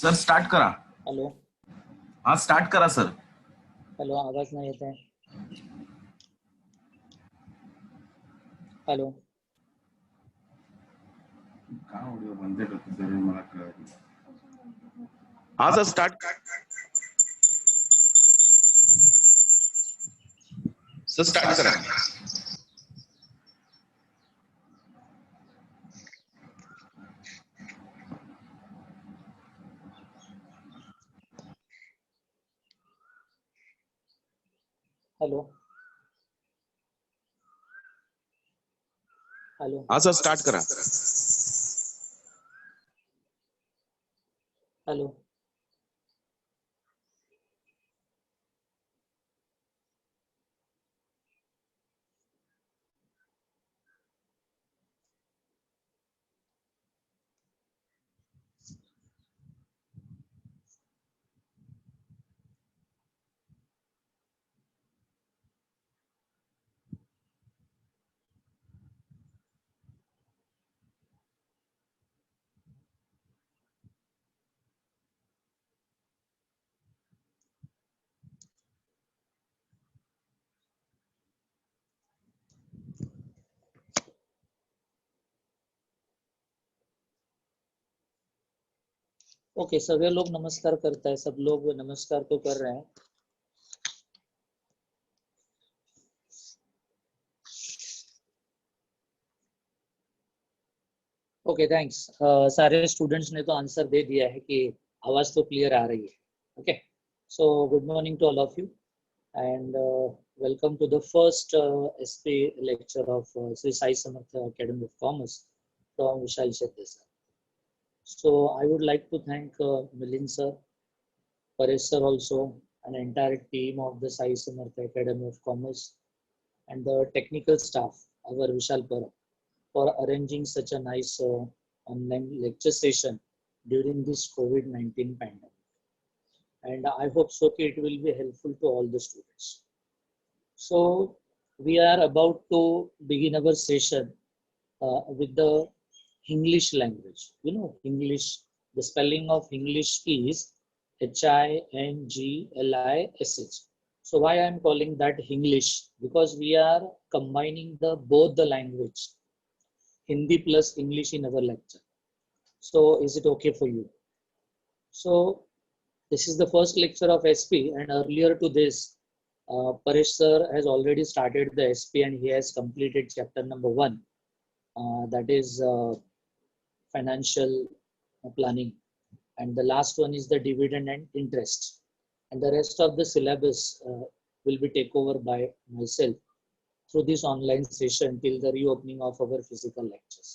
Sir start करा. Hello हा start करा सर. हॅलो आवाज नाही येत आहे. हॅलो का ऑडिओ बंद करतो तरी मला कळत नाही. हा सर स्टार्ट. सर स्टार्ट करा. हॅलो हॅलो हा सर स्टार्ट करा. हॅलो ओके सभी लोग नमस्कार करता है. सब लोग नमस्कार तो कर रहे हैं. Okay thanks. सारे स्टूडेंट्स ने तो आंसर दे दिया है कि आवाज तो क्लियर आ रही है. Okay so good morning to all of you and welcome to the first SP lecture of Sri Sai Samartha Academy of Commerce from Vishal Shetty. So I would like to thank Milind sir, Paresh sir also, and the entire team of the Sai Samartha Academy of Commerce and the technical staff, our Vishal Para, for arranging such a nice online lecture session during this COVID-19 pandemic. And I hope so that it will be helpful to all the students. So we are about to begin our session with the English language. You know, English, the spelling of English is Hinglish. So why I am calling that English? Because we are combining both the language, Hindi plus English in our lecture. So is it okay for you? So this is the first lecture of SP, and earlier to this, Paresh sir has already started the SP and he has completed chapter number 1, that is financial planning, and the last one is the dividend and interest, and the rest of the syllabus will be taken over by myself through this online session till the reopening of our physical lectures.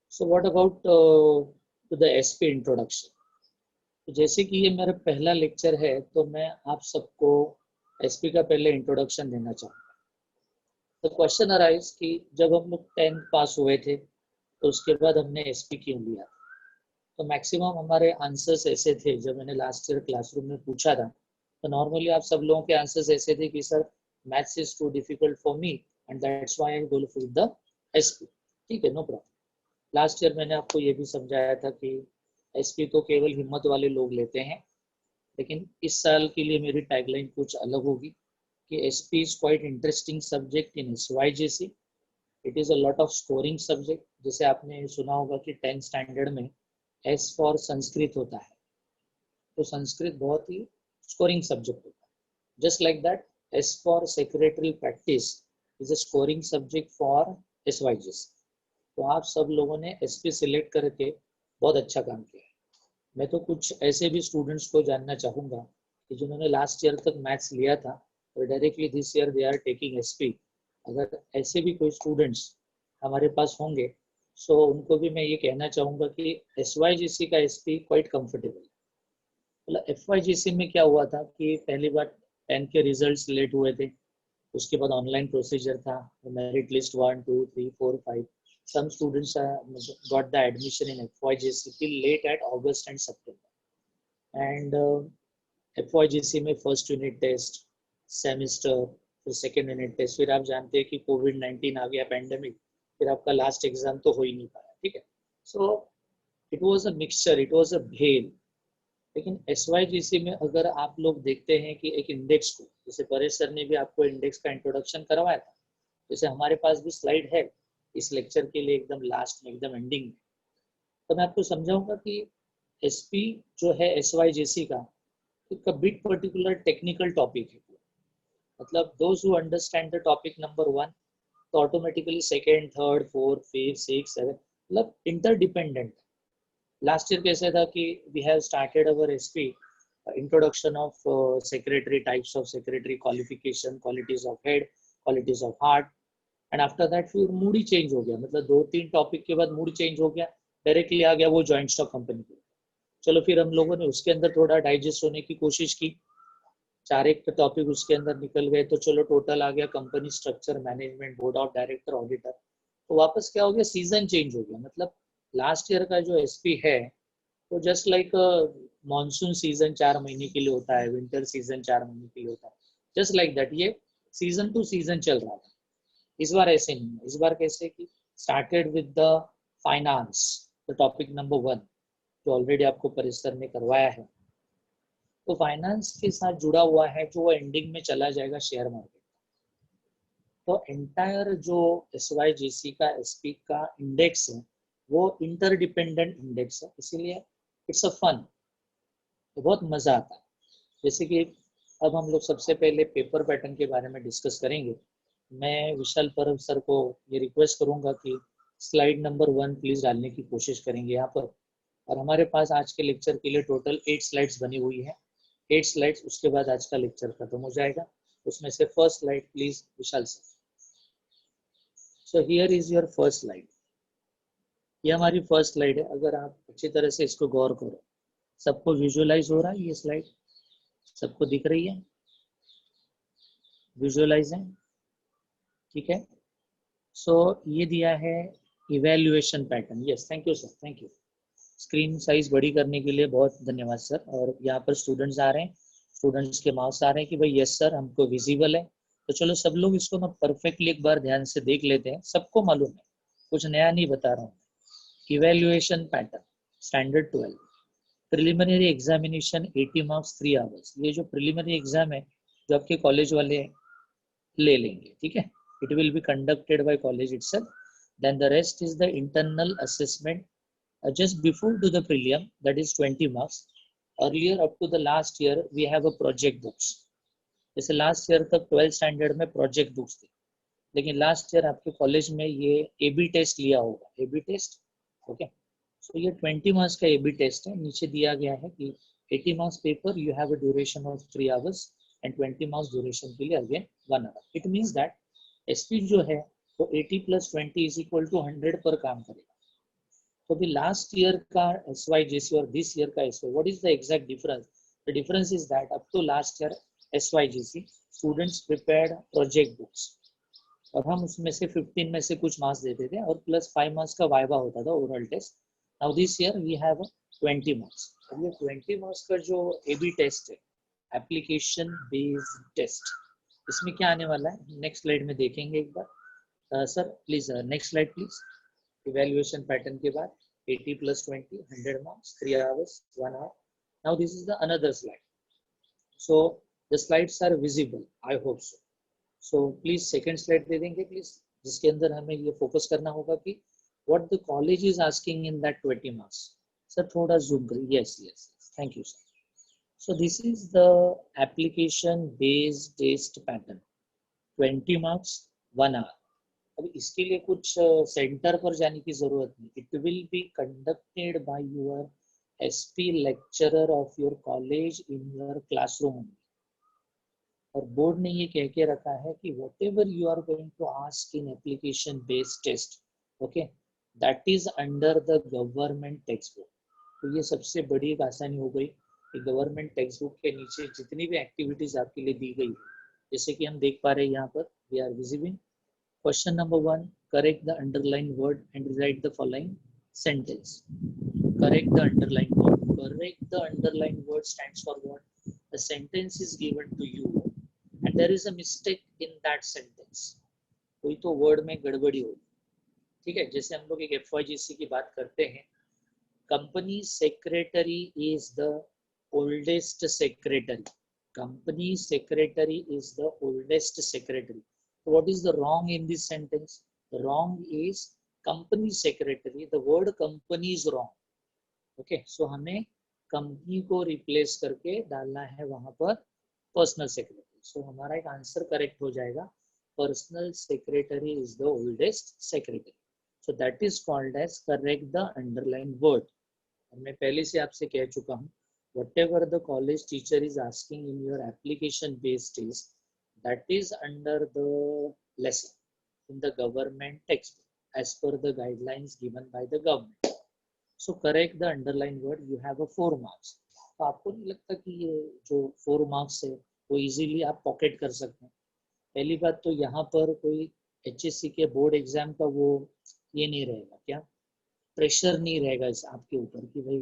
So what about the SP introduction? तो जैसे कि ये मेरा पहला lecture है तो मैं आप सबको एसपी का पहले इंट्रोडक्शन देना चाहूँगा. तो क्वेश्चन अराइज कि जब हम लोग 10th पास हुए थे तो उसके बाद हमने एसपी क्यों लिया. तो मैक्सिमम हमारे आंसर्स ऐसे थे, जब मैंने लास्ट ईयर क्लासरूम में पूछा था तो नॉर्मली आप सब लोगों के आंसर्स ऐसे थे कि sir maths is too difficult for me and that's why I go for the SP. ठीक है, नो प्रॉब्लम. लास्ट ईयर मैंने आपको ये भी समझाया था कि एसपी तो केवल हिम्मत वाले लोग लेते हैं, लेकिन इस साल के लिए मेरी टैगलाइन कुछ अलग होगी कि SP is quite interesting subject in SYJC. It is a lot of scoring subject. जैसे आपने सुना होगा कि 10th स्टैंडर्ड में एस फॉर संस्कृत होता है, तो संस्कृत बहुत ही स्कोरिंग सब्जेक्ट होता है. Just like that S for secretary practice is a scoring subject for SYJC. तो आप सब लोगों ने एसपी सिलेक्ट करके बहुत अच्छा काम किया. मैं तो कुछ ऐसे भी स्टूडेंट्स को जानना चाहूँगा कि जिन्होंने लास्ट ईयर तक मैथ्स लिया था और directly this year they are taking SP. अगर ऐसे भी कोई स्टूडेंट्स हमारे पास होंगे सो उनको भी मैं ये कहना चाहूँगा कि SYJC का एसपी क्वाइट कंफर्टेबल है. मतलब FYJC में क्या हुआ था कि पहली बार 10 के रिजल्ट्स लेट हुए थे, उसके बाद ऑनलाइन प्रोसीजर था, merit list 1, 2, 3, 4, 5. Some students got the admission in FYJC till late at August and September. And FYJC में फर्स्ट यूनिट टेस्ट, सेमिस्टर, फिर सेकेंड यूनिट टेस्ट, फिर आप जानते हैं कि कोविड-19 आ गया, पैंडेमिक, फिर आपका लास्ट एग्जाम तो हो ही नहीं पाया. ठीक है. So it was a mixture, it was a भेल। लेकिन SYGC में अगर आप लोग देखते हैं कि एक इंडेक्स को, जैसे परेश सर ने भी आपको इंडेक्स का इंट्रोडक्शन करवाया था, जैसे हमारे पास भी स्लाइड है इस लेक्चर के लिए एकदम लास्ट में, एकदम एंडिंग में, तो मैं आपको समझाऊंगा कि SP जो है SYGC का एक बिट पर्टिकुलर टेक्निकल टॉपिक है। मतलब those who understand the topic number 1, तो automatically second, third, fourth, fifth, six, seven, मतलब इंटरडिपेंडेंट। लास्ट ईयर कैसा था कि we have started our SP introduction of secretary, types of secretary, qualification, qualities of head, qualities of heart, and after that फिर mood ही change हो गया। मतलब 2-3 topic के बाद मूड चेंज हो गया, डायरेक्टली आ गया वो जॉइंट स्टॉक कंपनी को। चलो फिर हम लोगों ने उसके अंदर थोड़ा डाइजेस्ट होने की कोशिश की, 4 एक टॉपिक उसके अंदर निकल गए, तो चलो टोटल आ गया company structure, management, board of director, auditor. तो वापस क्या हो गया, सीजन चेंज हो गया। मतलब लास्ट ईयर का जो SP है तो जस्ट लाइक मानसून सीजन 4 महीने के लिए होता है, विंटर सीजन 4 महीने के लिए होता है, जस्ट लाइक दैट ये सीजन टू सीजन चल रहा था। इस बार ऐसे नहीं है। इस बार कैसे कि started with the finance, the topic number 1 जो ऑलरेडी आपको परिसर ने करवाया है। तो फाइनेंस के साथ जुड़ा हुआ है जो एंडिंग में चला जाएगा शेयर मार्केट। तो एंटायर जो SYGC का SP का इंडेक्स है वो इंटरडिपेंडेंट इंडेक्स है, इसीलिए इट्स अ फन, बहुत मजा आता है। जैसे कि अब हम लोग सबसे पहले पेपर पैटर्न के बारे में डिस्कस करेंगे। मैं विशाल परब सर को ये रिक्वेस्ट करूंगा कि स्लाइड नंबर 1 प्लीज डालने की कोशिश करेंगे यहाँ पर। और हमारे पास आज के लेक्चर के लिए टोटल 8 स्लाइड्स बनी हुई है, 8 स्लाइड्स, उसके बाद आज का लेक्चर खत्म हो जाएगा। उसमें से first slide please Vishal sir. So here is your first slide. ये हमारी फर्स्ट स्लाइड है। अगर आप अच्छी तरह से इसको गौर करो, सबको विजुअलाइज हो रहा है ये स्लाइड? सबको दिख रही है? विजुअलाइज है? ठीक है। सो ये दिया है evaluation pattern. Yes, thank you sir, thank you. Screen size बड़ी करने के लिए बहुत धन्यवाद सर। और यहाँ पर स्टूडेंट्स आ रहे हैं, स्टूडेंट्स के मार्क्स आ रहे हैं कि भाई यस सर हमको विजिबल है। तो चलो सब लोग इसको मैं परफेक्टली एक बार ध्यान से देख लेते हैं। सबको मालूम है, कुछ नया नहीं बता रहा हूँ। Evaluation pattern standard 12 preliminary examination 80 marks 3 hours. ये जो प्रिलिमिनरी एग्जाम है जो आपके कॉलेज वाले ले लेंगे, ठीक है, it will be conducted by college itself. Then the rest is the internal assessment just before to the prelim, that is 20 marks. Earlier up to the last year we have a project books. जैसे last year तक 12th standard में project books थी, लेकिन last year आपके college में ये AB test लिया होगा, AB टेस्ट, ओके। सो ये 20 मार्क्स का AB टेस्ट है। नीचे दिया गया है कि 80 marks paper, you have a duration of 3 hours and 20 marks duration के लिए again 1 hour. It means that SP जो है वो 80 + 20 इज इक्वल टू 100 पर काम करेगा। तो भी लास्ट ईयर का SYGC और दिस ईयर का SY, what is the exact difference? The difference is that up to last year SYGC students prepared project books, और हम उसमें से 15 में से कुछ मार्क्स देते थे और प्लस 5 मार्क्स का वाइवा होता था, oral test. Now this year we have 20 marks. अब ये 20 मार्क्स का जो AB टेस्ट है, एप्लीकेशन बेस्ड टेस्ट, इसमें क्या आने वाला है नेक्स्ट स्लाइड में देखेंगे एक बार। Sir please next slide please. Evaluation pattern के बाद 80 + 20 100 marks 3 hours 1 hour. Now this is the another slide. So the slides are visible, I hope so. So please second slide दे देंगे प्लीज, जिसके अंदर हमें ये फोकस करना होगा कि what the college is asking in that 20 marks. Sir थोड़ा जूम कर, yes yes, thank you sir. So this is the application based test pattern, 20 marks 1 hour. अब इसके लिए कुछ सेंटर पर जाने की जरूरत नहीं। It will be conducted by your SP lecturer of your college in your classroom only. और बोर्ड ने ये कह के रखा है कि whatever you are going to ask in application based test, okay, that is under the government textbook. तो ये सबसे बड़ी एक आसानी हो गई कि गवर्नमेंट टेक्स्ट बुक के नीचे जितनी भी एक्टिविटीज आपके लिए दी गई, जैसे कि हम देख पा रहे हैं यहाँ पर, we are visible. Question number 1, correct the underline word and write the following sentence. Correct the underline word. Correct the underline word stands for what? The sentence is given to you and there is a mistake in that sentence. कोई तो word में गड़बड़ी होगी, ठीक है। जैसे हम लोग एक FYGC की बात करते हैं company secretary is the oldest secretary. Company secretary is the oldest secretary. So what is the wrong in this sentence? The wrong is company secretary. The word company is wrong. Okay, so हमें company को replace करके डालना है वहां पर personal secretary. सो हमारा एक answer correct हो जाएगा, personal secretary is the oldest secretary. So that is called as correct the underline word. मैं पहले से आपसे कह चुका हूँ, whatever the college teacher is asking in your application based test, that is under the lesson in the government textbook as per the guidelines given by the government. So correct the underlined word. You have a 4 marks. तो आपको नहीं लगता कि ये जो 4 marks है वो easily आप पॉकेट कर सकते हैं? पहली बात तो यहाँ पर कोई HSC के बोर्ड एग्जाम का वो ये नहीं रहेगा, क्या प्रेशर नहीं रहेगा इस आपके ऊपर कि भाई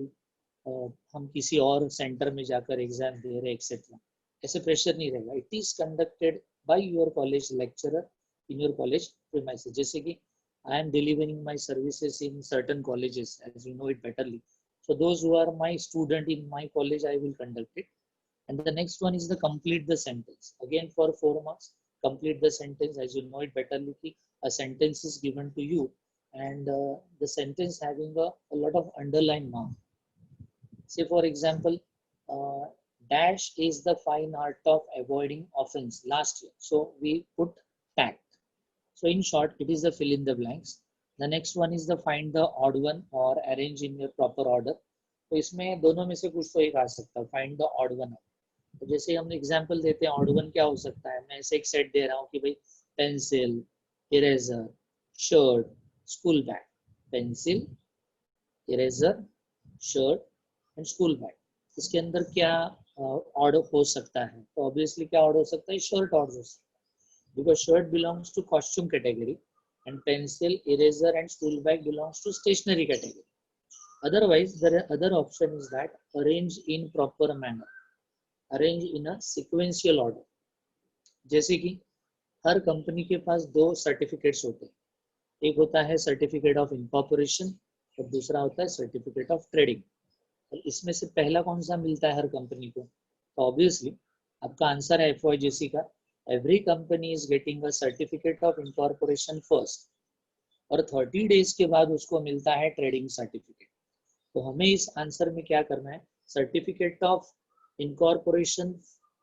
हम किसी और सेंटर में जाकर एग्जाम दे रहे एक्सेट्रा. ऐसे प्रेशर नहीं रहेगा. It is conducted by your college lecturer in your college premises. जैसे कि I am delivering my services in certain colleges, as you know it betterly. So those who are my student in my college, I will conduct it. And the next one is the complete the sentence. Again for 4 marks, complete the sentence, as you know it betterly. A sentence is given to you, and the sentence having a lot of underline mark. Say for example, dash is the fine art of avoiding offense last year. So we put tact. So in short, it is the fill in the blanks. The next one is the find the odd one or arrange in your proper order. तो इसमें दोनों में से कुछ तो एक आ सकता है, find the odd one. तो जैसे हम एग्जांपल देते हैं, odd one क्या हो सकता है? मैं ऐसे एक सेट दे रहा हूँ कि भाई pencil, eraser, shirt, school bag. Pencil, eraser, shirt and school bag. इसके अंदर क्या ऑर्डर हो सकता है? तो ऑब्वियसली क्या ऑर्डर हो सकता है? शर्ट ऑर्डर हो सकता है, because shirt belongs to costume category and pencil, eraser and school bag belongs to stationery category. Otherwise, the other option is that arrange in proper manner, arrange in a sequential order. जैसे कि हर company के पास 2 certificates होते हैं. एक होता है certificate of incorporation और दूसरा होता है सर्टिफिकेट ऑफ ट्रेडिंग. और इसमें से पहला कौन सा मिलता है हर कंपनी को? तो ऑब्वियसली आपका आंसर है FYGC का. Every company is getting a certificate of incorporation first, और 30 days के बाद उसको मिलता है ट्रेडिंग सर्टिफिकेट. तो हमें इस आंसर में क्या करना है? Certificate of incorporation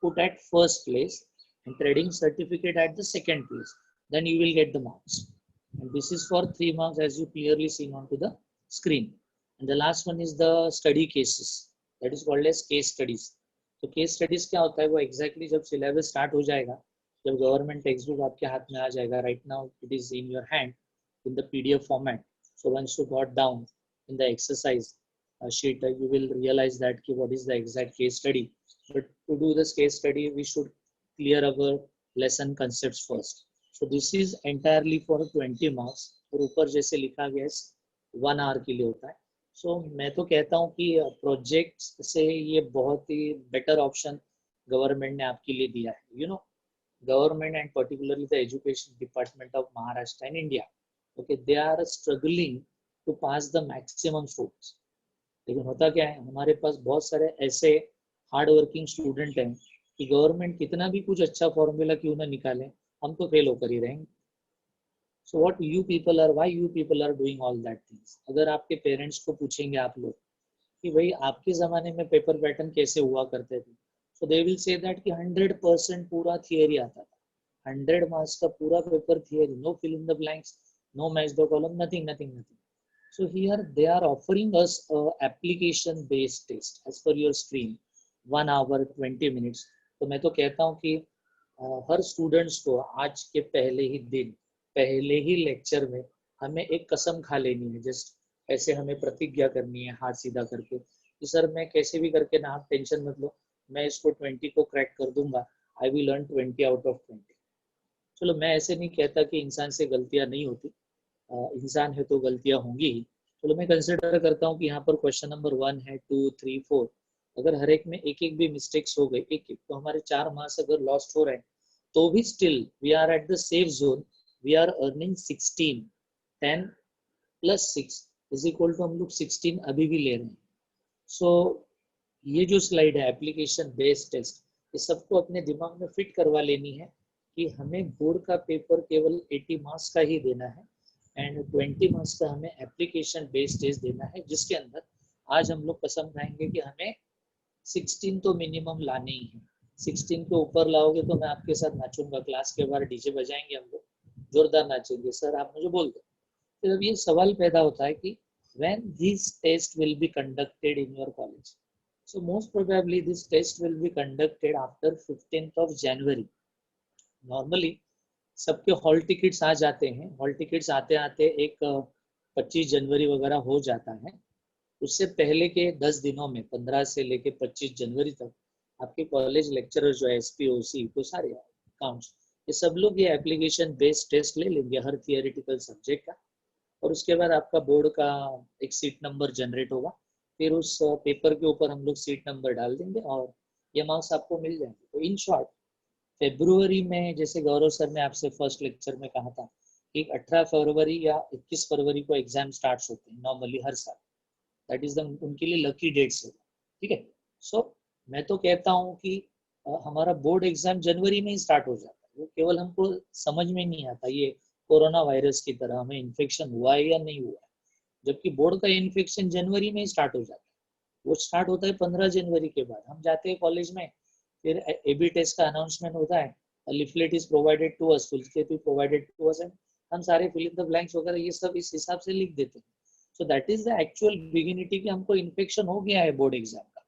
put at first place and trading certificate at the second place. Then you will get the marks. And this is for 3 marks, as you clearly seen onto the screen. And the last one is the study cases. That is called as case studies. तो case studies क्या होता है? वो exactly जब syllabus start हो जाएगा, जब government text book आपके हाथ में आ जाएगा, right now it is in your hand in the PDF format. So once you got down in the exercise sheet, you will realize that what is the exact case study. But to do this case study, we should clear our lesson concepts first. So this is entirely for 20 marks. और ऊपर जैसे लिखा गया है 1 hour के लिए होता है. So मैं तो कहता हूँ कि प्रोजेक्ट से ये बहुत ही बेटर ऑप्शन गवर्नमेंट ने आपके लिए दिया है. You know, government and particularly the education department of Maharashtra and India, okay, they are struggling to pass the maximum students. लेकिन होता क्या है, हमारे पास बहुत सारे ऐसे हार्ड वर्किंग स्टूडेंट हैं कि गवर्नमेंट कितना भी कुछ अच्छा फॉर्मूला क्यों ना निकाले, हम तो फेल होकर ही रहेंगे. So what you people are, why you people are doing all that things. अगर आपके पेरेंट्स को पूछेंगे आप लोग कि भाई आपके ज़माने में पेपर पैटर्न कैसे हुआ करते थे, so they will say that कि 100% पूरा थियरी आता था, 100 मार्क्स का पूरा paper theory, no fill in the blanks, no match the column, nothing. So here they are offering us a application based test as per your stream, 1 hour 20 minutes. तो मैं तो कहता हूँ कि हर स्टूडेंट्स को आज के पहले ही दिन, पहले ही लेक्चर में हमें एक कसम खा लेनी है. जस्ट ऐसे हमें प्रतिज्ञा करनी है हाथ सीधा करके कि सर मैं कैसे भी करके ना, आप टेंशन मत लो, मैं इसको 20 को क्रैक कर दूंगा. I will learn 20 out of 20. चलो मैं ऐसे नहीं कहता कि इंसान से गलतियां नहीं होती, इंसान है तो गलतियां होंगी ही. चलो मैं कंसिडर करता हूँ कि यहाँ पर क्वेश्चन नंबर 1 है, 2, 3, 4, अगर हर एक में एक एक भी मिस्टेक्स हो गए, एक तो हमारे 4 मार्क्स अगर लॉस्ट हो रहे हैं, तो भी still we are at the safe zone. We are earning 16. 10 plus 6 is equal to हम लोग 16 अभी भी ले रहे हैं. सो ये जो स्लाइड है एप्लीकेशन बेस्ड टेस्ट, ये सबको अपने दिमाग में फिट करवा लेनी है कि हमें बोर्ड का पेपर केवल 80 मार्क्स का ही देना है एंड 20 मार्क्स का हमें एप्लीकेशन बेस्ड टेस्ट देना है, जिसके अंदर आज हम लोग कसम खाएंगे कि हमें 16 तो मिनिमम लाने ही है. 16 के ऊपर लाओगे तो मैं आपके साथ नाचूंगा, क्लास के बाहर डीजे बजाएंगे, हम लोग जोरदार नाचेंगे. सर आप मुझे बोल दो. फिर अब ये सवाल पैदा होता है कि when this test will be conducted in your college. So most probably this test will be conducted after 15th of January. Normally सबके हॉल टिकट्स आ जाते हैं. हॉल टिकट्स आते आते एक 25 जनवरी वगैरह हो जाता है. उससे पहले के 10 दिनों में 15 से लेके 25 जनवरी तक आपके कॉलेज लेक्चरर जो है SPOC तो सारे अकाउंट्स ये सब लोग ये एप्लीकेशन बेस्ड टेस्ट ले लेंगे हर थियोरेटिकल सब्जेक्ट का. और उसके बाद आपका बोर्ड का एक सीट नंबर जनरेट होगा. फिर उस पेपर के ऊपर हम लोग सीट नंबर डाल देंगे और ये मार्क्स आपको मिल जाएंगे. तो इन शॉर्ट फरवरी में, जैसे गौरव सर ने आपसे फर्स्ट लेक्चर में कहा था कि 18 फरवरी या 21 फरवरी को एग्जाम स्टार्ट होते हैं नॉर्मली हर साल. दैट इज द उनके लिए लकी डेट्स है. ठीक है. सो मैं तो कहता हूँ कि हमारा बोर्ड एग्जाम जनवरी में ही स्टार्ट हो जाता है. वो केवल हमको समझ में नहीं आता ये कोरोना वायरस की तरह हमें इन्फेक्शन हुआ है या नहीं हुआ है, जबकि बोर्ड का इन्फेक्शन जनवरी में ही स्टार्ट हो जाता है. वो स्टार्ट होता है 15 जनवरी के बाद. हम जाते हैं कॉलेज में, फिर एबी टेस्ट का अनाउंसमेंट होता है, leaflet is provided to us, foolscap is provided to us, and हम सारे फिल इन द ब्लैंक्स वगैरह ये सब इस हिसाब से लिख देते हैं. So that is the actual beginning कि हमको इन्फेक्शन हो गया है बोर्ड एग्जाम का.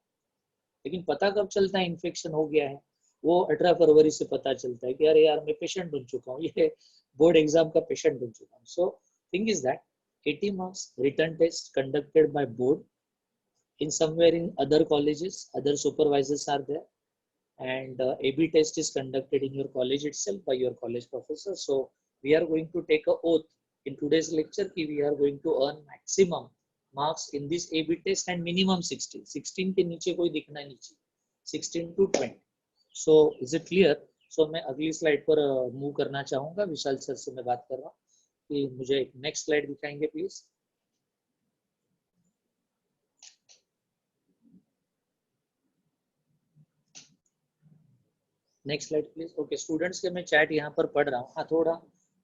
लेकिन पता कब चलता है इन्फेक्शन हो गया है? वो 18 फरवरी से पता चलता है कि अरे यार मैं पेशेंट बन चुका हूँ, ये बोर्ड एग्जाम का पेशेंट बन चुका हूँ. So thing is that 80 marks written test conducted by board in somewhere in other colleges, other supervisors are there, and AB test is conducted in your college itself by your college professor. So we are going to take a oath in today's lecture कि we are going to earn maximum marks in this AB test and minimum 16 के नीचे कोई दिखना नहीं चाहिए, 16 to 20. So is it clear? So मैं अगली slide पर मूव करना चाहूँगा. विशाल सर से मैं बात कर रहा हूँ कि मुझे एक नेक्स्ट स्लाइड दिखाएंगे please. Next slide please. Okay students के मैं चैट यहाँ पर पढ़ रहा हूँ. हाँ थोड़ा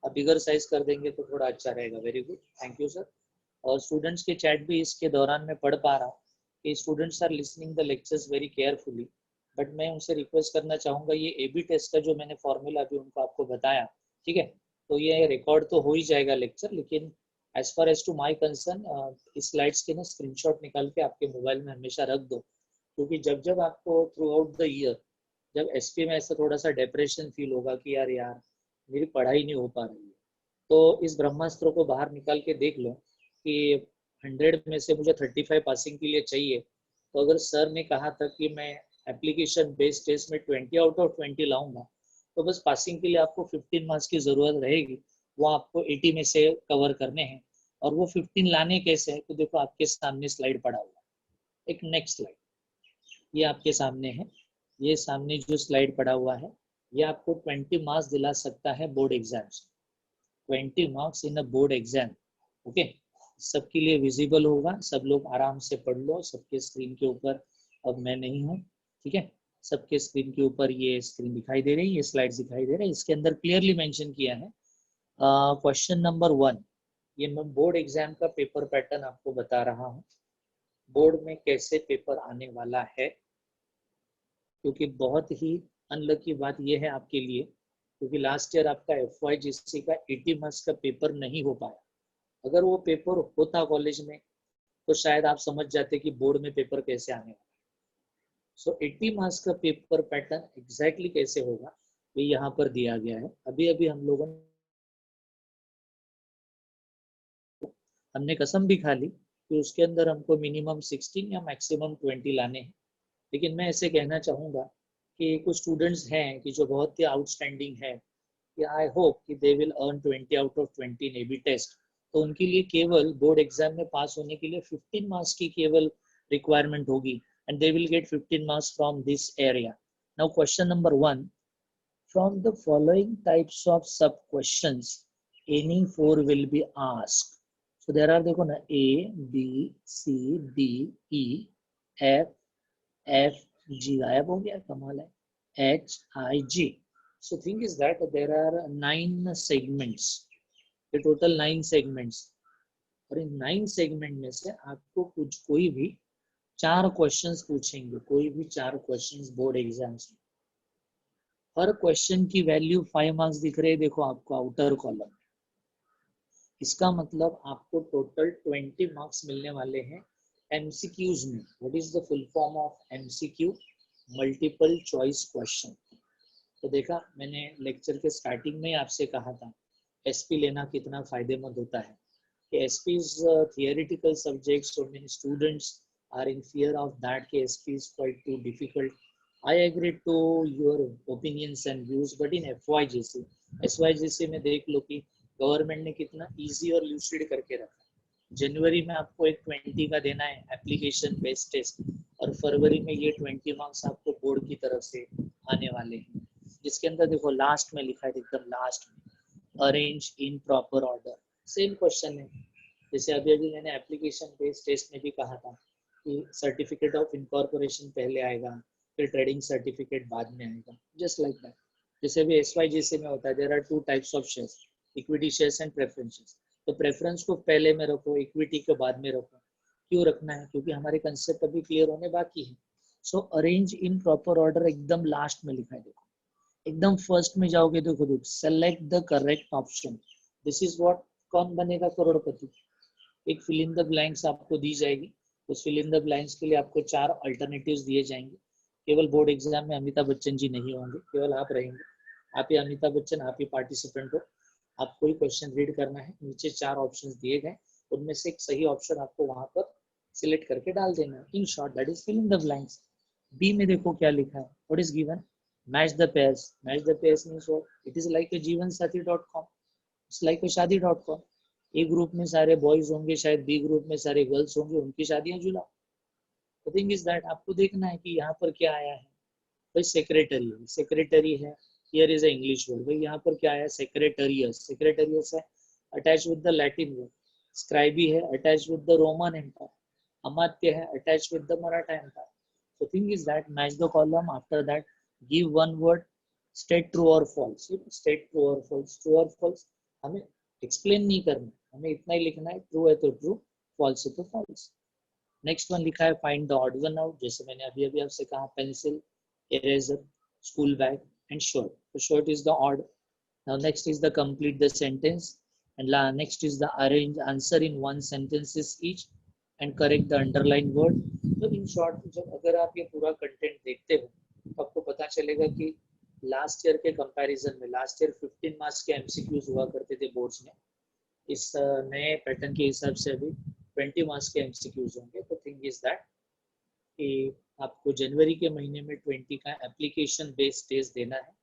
बिगर साइज कर देंगे तो थोड़ा अच्छा रहेगा. Very good, thank you sir. और स्टूडेंट्स के चैट भी इसके दौरान मैं पढ़ पा रहा हूँ कि students are listening the lectures very carefully. But मैं उनसे रिक्वेस्ट करना चाहूँगा ये AB टेस्ट का जो मैंने फॉर्मूला अभी उनको आपको बताया, ठीक है, तो ये रिकॉर्ड तो हो ही जाएगा लेक्चर, लेकिन as far as to my concern इस स्लाइड्स के ना स्क्रीनशॉट निकाल के आपके मोबाइल में हमेशा रख दो. क्योंकि जब जब आपको थ्रू आउट द ईयर जब SP में ऐसा थोड़ा सा डिप्रेशन फील होगा कि यार मेरी पढ़ाई नहीं हो पा रही है, तो इस ब्रह्मास्त्र को बाहर निकाल के देख लो कि 100 में से मुझे 35 पासिंग के लिए चाहिए. तो अगर सर ने कहा था कि मैं एप्लीकेशन बेस्ड टेस्ट में 20 आउट ऑफ 20 लाऊंगा, तो बस पासिंग के लिए आपको 15 मार्क्स की ज़रूरत रहेगी. वो आपको 80 में से कवर करने हैं. और वो 15 लाने कैसे हैं? तो देखो आपके सामने स्लाइड पड़ा हुआ है. एक नेक्स्ट स्लाइड ये आपके सामने है. ये सामने जो स्लाइड पड़ा हुआ है ये आपको 20 मार्क्स दिला सकता है बोर्ड एग्जाम से. 20 marks in a board exam. Okay, सबके लिए विजिबल होगा. सब लोग आराम से पढ़ लो. सबके स्क्रीन के ऊपर, अब मैं नहीं हूँ, ठीक है, सबके स्क्रीन के ऊपर ये स्क्रीन दिखाई दे रही है, ये स्लाइड्स दिखाई दे रहे हैं. इसके अंदर क्लियरली मेंशन किया है क्वेश्चन नंबर 1. ये मैं बोर्ड एग्जाम का पेपर पैटर्न आपको बता रहा हूँ, बोर्ड में कैसे पेपर आने वाला है. क्योंकि बहुत ही अनलकी बात यह है आपके लिए, क्योंकि लास्ट ईयर आपका FYGC का 80 मार्क्स का पेपर नहीं हो पाया. अगर वो पेपर होता कॉलेज में तो शायद आप समझ जाते कि बोर्ड में पेपर कैसे आने वाला है. सो 80 मार्क्स का पेपर पैटर्न एग्जैक्टली कैसे होगा ये यहाँ पर दिया गया है. अभी अभी हम लोगों हमने कसम भी खा ली कि उसके अंदर हमको मिनिमम 16 या मैक्सिमम 20 लाने हैं. लेकिन मैं ऐसे कहना चाहूँगा कि कुछ स्टूडेंट्स हैं कि जो बहुत ही आउटस्टैंडिंग है, कि आई होप कि they will earn 20 out of 20 in AB test. तो उनके लिए केवल बोर्ड एग्जाम में पास होने के लिए 15 मार्क्स की केवल रिक्वायरमेंट होगी, and they will get 15 marks from this area. Now question number 1, from the following types of sub questions any 4 will be asked. So there are, देखो ना, ABCDEFG गायब हो गया, कमाल है, HIG. So thing is that there are 9 segments, ये total 9 segments, और इन 9 segment में से आपको कुछ कोई भी 4 क्वेश्चंस पूछेंगे, कोई भी 4 क्वेश्चंस बोर्ड एग्जाम्स में. हर क्वेश्चन की वैल्यू 5 मार्क्स दिख रहे हैं, देखो आपको आउटर कॉलम. इसका मतलब आपको टोटल 20 मार्क्स मिलने वाले हैं एमसीक्यूज में. What is the full form of MCQ? Multiple choice question. तो देखा, मैंने लेक्चर के स्टार्टिंग में ही आपसे कहा था एसपी लेना कितना फायदेमंद होता है. SP is a theoretical subject, so many students are in fear of that. SP is quite too difficult. I agree to your opinions and views, but in SYGC में देख लो कि गवर्नमेंट ने कितना इजी और लूसिड करके रखा. जनवरी में आपको एक 20 का देना है एप्लीकेशन बेस्ड टेस्ट, और फरवरी में ये 20 मार्क्स आपको बोर्ड की तरफ से आने वाले हैं, जिसके अंदर देखो लास्ट में लिखा है, एकदम लास्ट में, arrange in proper order. Same question है, जैसे अभी अभी मैंने एप्लीकेशन बेस्ड टेस्ट में भी कहा था कि सर्टिफिकेट ऑफ इनकॉर्पोरेशन पहले आएगा, फिर ट्रेडिंग सर्टिफिकेट बाद में आएगा, जस्ट लाइक दैट. जैसे अभी SYGC में होता है, there are 2 types of shares, equity shares and preference shares. तो प्रेफरेंस को पहले में रखो, इक्विटी को बाद में रखो. क्यों रखना है? क्योंकि हमारे कंसेप्ट अभी क्लियर होने बाकी है. सो अरेंज इन प्रॉपर ऑर्डर एकदम लास्ट में लिखा है, देखो एकदम फर्स्ट में जाओगे, देखो select the correct option. This is what, कौन बनेगा करोड़पति? एक फिल इन द ब्लैंक्स आपको दी जाएगी. उस फिल इन द ब्लैंक्स के लिए आपको 4 अल्टरनेटिव्स दिए जाएंगे. केवल बोर्ड एग्जाम में अमिताभ बच्चन जी नहीं होंगे, केवल आप रहेंगे. आप ही अमिताभ बच्चन, आप ही पार्टिसिपेंट हो. आपको ही क्वेश्चन रीड करना है, नीचे 4 ऑप्शंस दिए गए, उनमें से एक सही ऑप्शन आपको वहां पर सिलेक्ट करके डाल देना है. In short that is fill in the blanks. B में देखो क्या लिखा है, what is given? Match the pairs. Match the pairs means what? It is like a jeevansathi.com. It's like a shaadi.com. A group में सारे boys होंगे, शायद B group में सारे गर्ल्स होंगे, उनकी शादियां जुलाओ. द थिंग इज दैट आपको देखना है कि यहाँ पर क्या आया है. भाई सेक्रेटरी, सेक्रेटरी है, here is a English word. भाई यहाँ पर क्या आया? सेक्रेटरियस. सेक्रेटरियस है attach with the Latin word. Scribe है attach with the Roman empire. अमात्य है attach with the Maratha empire. So thing is that match the column. After that, give one word, state true or false. State true or false. True or false हमें explain नहीं करना, हमें इतना ही लिखना है, true है तो ट्रू, फॉल्स है तो फॉल्स. नेक्स्ट वन लिखा है find the odd one out. जैसे मैंने अभी अभी आपसे कहा, pencil, eraser, school bag and shirt. तो shirt is the odd. Now next is the complete the sentence, and next is the arrange answer in 1 sentences each and correct the underlined word. तो in short, जब अगर आप ये पूरा content देखते हो तो आपको पता चलेगा कि लास्ट ईयर के कंपैरिजन में, लास्ट ईयर 15 मार्क्स के एमसीक्यूज हुआ करते थे बोर्ड्स में. इस नए पैटर्न के हिसाब से अभी 20 मार्क्स के एमसीक्यूज होंगे. तो थिंग इज दैट कि आपको जनवरी के महीने में 20 का एप्लीकेशन बेस्ड टेस्ट देना है,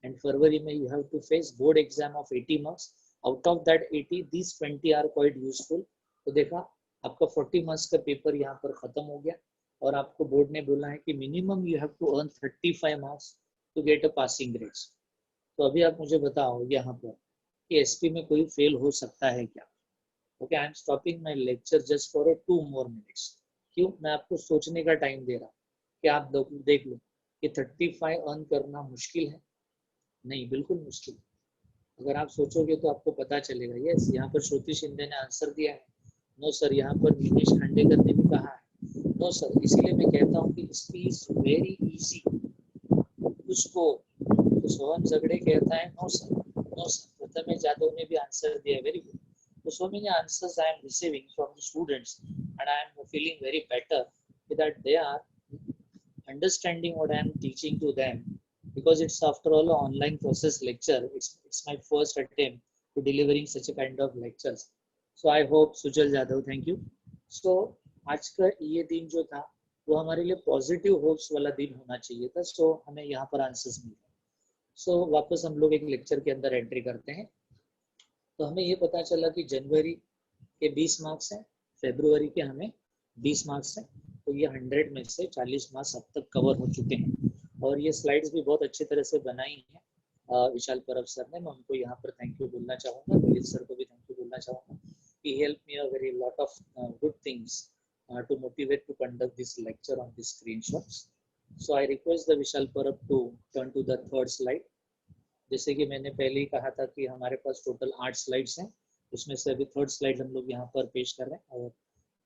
एंड फरवरी में you have to face board exam of 80 marks. Out of that 80, this 20 are quite useful. तो देखा, आपका 40 मार्क्स का पेपर यहाँ पर खत्म हो गया, और आपको बोर्ड ने बोला है कि minimum you have to earn 35 marks to get a passing grades. तो अभी आप मुझे बताओ यहाँ पर कि एसपी में कोई फेल हो सकता है क्या? Okay, I am stopping my lecture just for 2 more minutes. क्यों? मैं आपको सोचने का टाइम दे रहा कि आप देख लो कि 35 अर्न करना मुश्किल है? नहीं, बिल्कुल मुश्किल. अगर आप सोचोगे तो आपको पता चलेगा. यस, यहाँ पर श्रुति शिंदे ने आंसर दिया है. नो सर, यहाँ पर नीलेश खांडेकर ने भी कहा है. नो सर, इसीलिए मैं कहता हूँ कि स्पी इज वेरी इजी. उसको तो सोहम झगड़े कहता है no sir, no sir. Prathamesh Jadhav ने भी आंसर दिया, very good. So so many answers I am receiving from the students, and I am feeling very better that they are understanding what I am teaching to them, because it's after all an online process lecture. It's my first attempt to delivering such a kind of lectures. So I hope Sujal Jadhav, thank you. So आज का ये दिन जो था वो हमारे लिए positive hopes वाला दिन होना चाहिए था. सो हमें यहाँ पर आंसर्स मिले. सो वापस हम लोग एक लेक्चर के अंदर एंट्री करते हैं. तो हमें ये पता चला कि जनवरी के 20 मार्क्स हैं, फरवरी के हमें 20 मार्क्स हैं. तो ये 100 में से 40 मार्क्स अब तक कवर हो चुके हैं, और ये स्लाइड्स भी बहुत अच्छी तरह से बनाई हैं विशाल परब सर ने. मैं उनको यहाँ पर थैंक यू बोलना चाहूँगा, ललित सर को भी थैंक यू बोलना चाहूँगा. he helped me a very lot of good things to motivate to conduct this lecture on these screenshots. So I request the Vishal Parab to turn to the third slide. जैसे कि मैंने पहले ही कहा था कि हमारे पास टोटल 8 स्लाइड्स हैं, उसमें से अभी थर्ड स्लाइड हम लोग यहाँ पर पेश कर रहे हैं और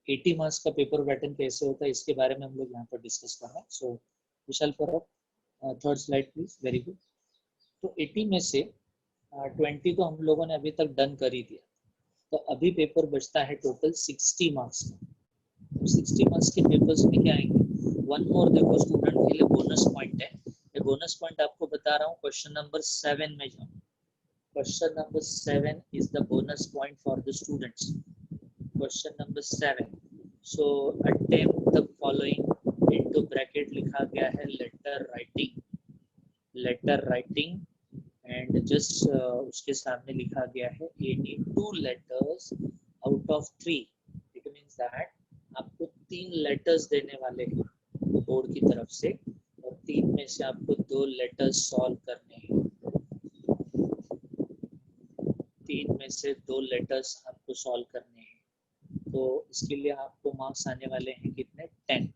80 मार्क्स का पेपर पैटर्न कैसे होता है इसके बारे में हम लोग यहाँ पर डिस्कस कर रहे हैं. सो विशाल परब, third slide please. Very good. तो 80 में से 20 तो हम लोगों ने अभी तक डन कर ही दिया, तो अभी पेपर बचता है टोटल 60 मार्क्स का. तो 60 मार्क्स के पेपर्स में क्या आएंगे? वन मोर देखो स्टूडेंट के लिए बोनस पॉइंट है. ये बोनस पॉइंट आपको बता रहा हूँ. क्वेश्चन नंबर 7 में जाओ. Question number 7 is the bonus point for the students. Question number 7. So attempt the following into bracket लिखा गया है लेटर राइटिंग एंड जस्ट उसके सामने लिखा गया है any 2 letters out of 3. It means that आपको 3 लेटर्स देने वाले हैं बोर्ड की तरफ से और 3 में से आपको 2 लेटर्स सॉल्व करने हैं. 3 में से 2 लेटर्स आपको सॉल्व करने हैं. तो इसके लिए आपको मार्क्स आने वाले हैं कितने? 10.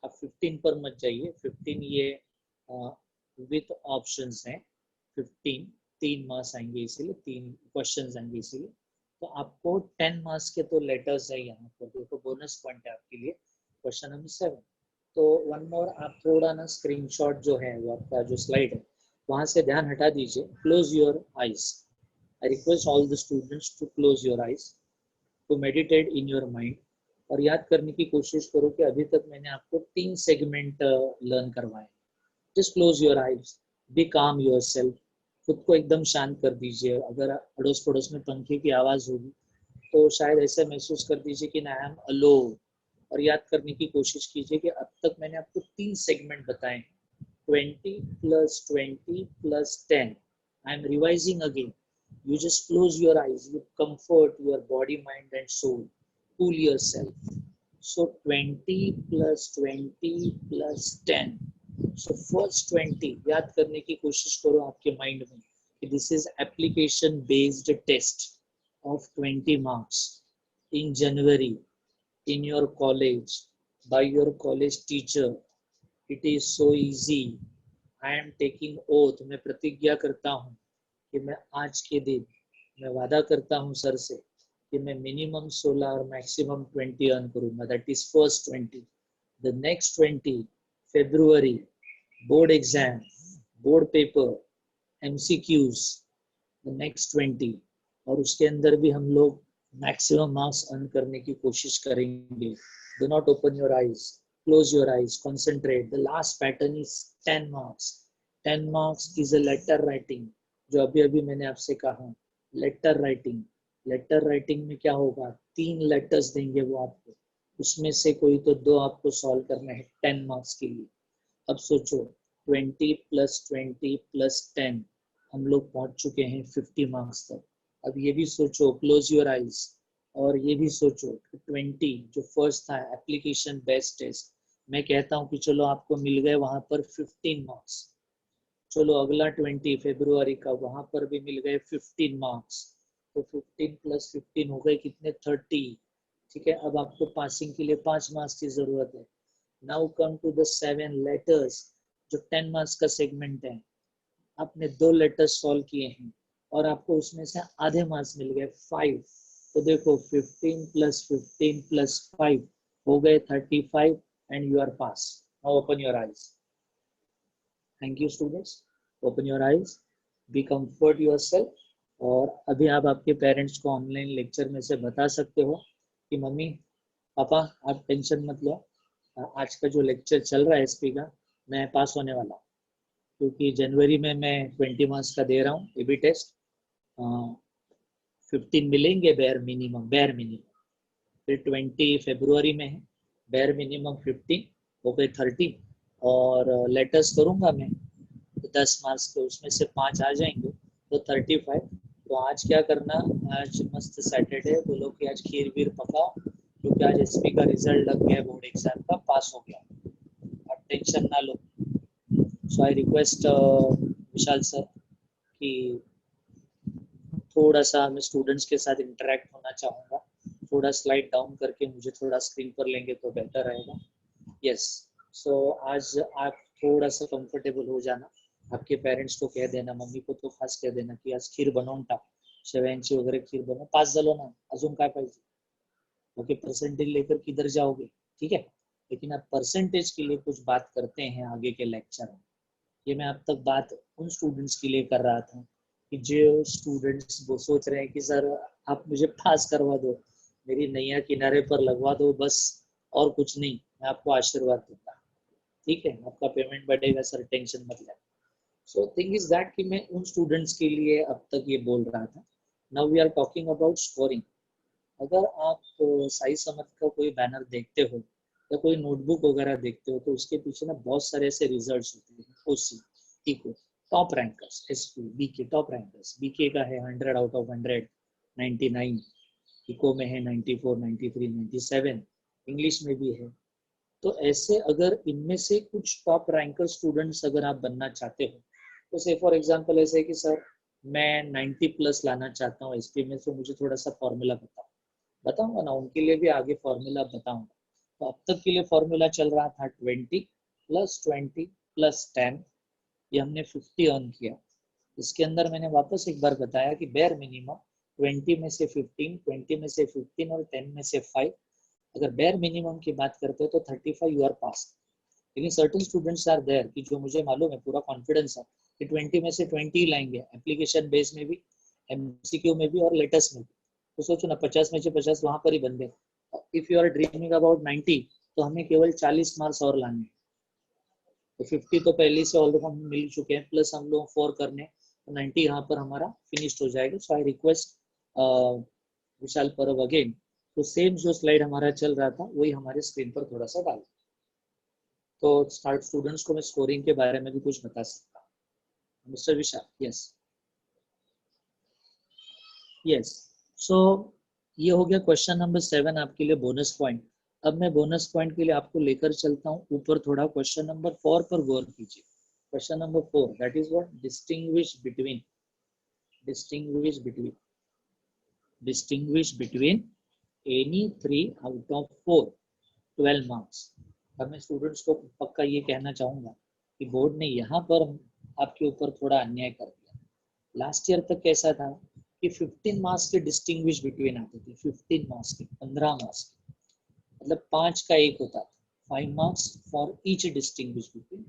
आप 15 पर मत जाइए. 15 ये विथ ऑप्शंस हैं. 15 3 मार्क्स आएंगे, इसीलिए 3 क्वेश्चंस आएंगे इसीलिए. तो आपको 10 मार्क्स के तो लेटर्स है यहाँ पर. देखो बोनस पॉइंट है आपके लिए. Question number 7. तो वन मोर आप थोड़ा ना स्क्रीनशॉट जो है वो आपका जो स्लाइड है वहाँ से ध्यान हटा दीजिए. Close your eyes. I request all the students to close your eyes, to meditate in your mind और याद करने की कोशिश करो कि अभी तक मैंने आपको 3 सेगमेंट लर्न करवाए. Just close your eyes, be calm your self. खुद को एकदम शांत कर दीजिए. अगर अड़ोस पड़ोस में पंखे की आवाज़ होगी तो शायद ऐसा महसूस कर दीजिए कि आई एम अलोन. और याद करने की कोशिश कीजिए कि अब तक मैंने आपको 3 सेगमेंट बताए हैं. 20 + 20 + 10. I am revising again. You just close your eyes, you comfort your body, mind and soul, cool yourself. So 20 + 20 + 10. So first 20 याद करने की कोशिश करो आपके माइंड में कि this is application based test of 20 marks in January in your college by your college teacher. It is so easy. I am taking oath. मैं प्रतिज्ञा करता हूँ कि मैं आज के दिन मैं वादा करता हूँ सर से कि मैं मिनिमम 16 और मैक्सिमम 20 अर्न करूँगा. That is first 20. The next 20 February board exam, board paper, MCQs. The next 20 और उसके अंदर भी हम लोग मैक्सिमम मार्क्स अर्न करने की कोशिश करेंगे. Do not open your eyes, close your eyes, concentrate. The last pattern is 10 marks. 10 marks is a letter writing. जो अभी अभी मैंने आपसे कहा लेटर राइटिंग. लेटर राइटिंग में क्या होगा? 3 लेटर्स देंगे वो आपको, उसमें से कोई तो 2 आपको सॉल्व करना है 10 मार्क्स के लिए. अब सोचो 20 + 20 + 10 हम लोग पहुंच चुके हैं 50 मार्क्स तक. अब ये भी सोचो, क्लोज योर आइज, और ये भी सोचो 20 जो फर्स्ट था एप्लीकेशन बेस्ड टेस्ट, मैं कहता हूँ कि चलो आपको मिल गए वहां पर 15 मार्क्स. चलो अगला 20 फरवरी का, वहां पर भी मिल गए 15 मार्क्स. तो 15 + 15 हो गए कितने? 30. ठीक है. अब आपको पासिंग के लिए 5 मार्क्स की जरूरत है. Now come to the 7 letters जो 10 मार्क्स का सेगमेंट है. आपने 2 लेटर्स सॉल्व किए हैं और आपको उसमें से आधे मार्क्स मिल गए 5. तो देखो 15 + 15 + 5 हो गए 35 and you are pass. Now open your eyes. Thank you students. Open your eyes, be comfort yourself. और अभी आप आपके पेरेंट्स को ऑनलाइन लेक्चर में से बता सकते हो कि मम्मी पापा आप टेंशन मत लो, आज का जो लेक्चर चल रहा है एसपी का, मैं पास होने वाला हूँ. क्योंकि जनवरी में मैं 20 मार्क्स का दे रहा हूँ एबी टेस्ट. 15 मिलेंगे बेयर मिनिमम. फिर 20 फरवरी में है, बेयर मिनिमम 15 हो गए 30. और लेटर्स करूँगा मैं तो 10 मार्क्स के, उसमें से 5 आ जाएंगे तो 35. तो आज क्या करना, आज मस्त सैटरडे, बोलो कि आज खीर वीर पकाओ क्योंकि आज एसपी का रिजल्ट लग गया, बोर्ड एग्जाम का, पास हो गया. अब टेंशन ना लो. सो आई रिक्वेस्ट विशाल सर कि थोड़ा सा मैं स्टूडेंट्स के साथ इंटरेक्ट होना चाहूँगा. थोड़ा स्लाइड डाउन करके मुझे थोड़ा स्क्रीन पर लेंगे तो बेहतर रहेगा। यस, सो आज आप थोड़ा सा कंफर्टेबल हो जाना, आपके पेरेंट्स को कह देना, मम्मी को तो खास कह देना की आज खीर बनवून टाक, शेवयांची वगैरे खीर बनव, पास झालो ना, अजून काय पाहिजे? ओके, परसेंटेज लेकर किधर जाओगे, ठीक है। लेकिन अब परसेंटेज के लिए कुछ बात करते हैं आगे के लेक्चर में। ये मैं अब तक बात उन स्टूडेंट्स के लिए कर रहा था कि जो स्टूडेंट्स वो सोच रहे हैं कि सर आप मुझे पास करवा दो, मेरी नैया किनारे पर लगवा दो बस, और कुछ नहीं, मैं आपको आशीर्वाद दूंगा, ठीक है, आपका पेमेंट बढ़ेगा सर, टेंशन मत लेना। सो थिंग इज दैट कि मैं उन स्टूडेंट्स के लिए अब तक ये बोल रहा था। Now we are talking about scoring. अगर आप साई समत का कोई बैनर देखते हो या कोई नोटबुक वगैरह देखते हो तो उसके पीछे ना बहुत सारे ऐसे रिजल्ट्स होते हैं। OC, eco, top rankers, SP, BK, top rankers, BK का है 100 आउट ऑफ 100, 99, इको में है 94, 93, 97, इंग्लिश में भी है। तो ऐसे अगर इनमें से कुछ टॉप रैंकर स्टूडेंट्स अगर आप बनना चाहते हो, तो से फॉर एग्जांपल ऐसे है कि सर मैं 90 प्लस लाना चाहता हूँ एसपी में, तो मुझे थोड़ा सा फॉर्मूला बताऊंगा ना, उनके लिए भी आगे फॉर्मूला बताऊंगा। तो अब तक के लिए फॉर्मूला चल रहा था 20 + 10, ये हमने 50 अर्न किया। इसके अंदर मैंने वापस एक बार बताया कि बेयर मिनिमम 20 में से 15, 20 में से 15 और 10 में से 5, अगर बेयर मिनिमम की बात करते हो तो 35 यू आर पास। लेकिन सर्टेन स्टूडेंट्स आर देयर कि जो मुझे मालूम है, पूरा कॉन्फिडेंस है कि 20 में से 20 लाएंगे, एप्लीकेशन बेस में भी, एमसीक्यू में भी और लेटेस्ट में भी। तो सोचो ना, 50 में से 50 वहां पर ही बन गए। If you are dreaming about 90, तो हमें केवल 40 मार्क्स और लाने हैं। तो 50 तो पहले से ऑलरेडी हम मिल चुके हैं, प्लस हम लोग 4 करने, तो 90 यहाँ पर हमारा फिनिश्ड हो जाएगा। सो आई रिक्वेस्ट विशाल परब अगेन, तो सेम जो स्लाइड हमारा चल रहा था वही हमारे स्क्रीन पर थोड़ा सा डाल। तो स्टार्ट स्टूडेंट्स को मैं स्कोरिंग के बारे में भी कुछ बता सकता हूँ। मिस्टर विशाल, यस यस। सो ये हो गया क्वेश्चन नंबर 7 आपके लिए बोनस पॉइंट। अब मैं बोनस पॉइंट के लिए आपको लेकर चलता हूँ ऊपर थोड़ा, क्वेश्चन नंबर 4 पर गौर कीजिए। Question number 4, that is what, distinguish between any 3 out of 4 12 marks. अब मैं स्टूडेंट्स को पक्का ये कहना चाहूंगा कि बोर्ड ने यहाँ पर आपके ऊपर थोड़ा अन्याय कर दिया। लास्ट ईयर तक कैसा था कि 15 मार्क्स के डिस्टिंग्विश बिटवीन आते थे, 15 मार्क्स के, 15 मार्क्स के, मतलब 5 का एक होता था, 5 marks for each distinguish between.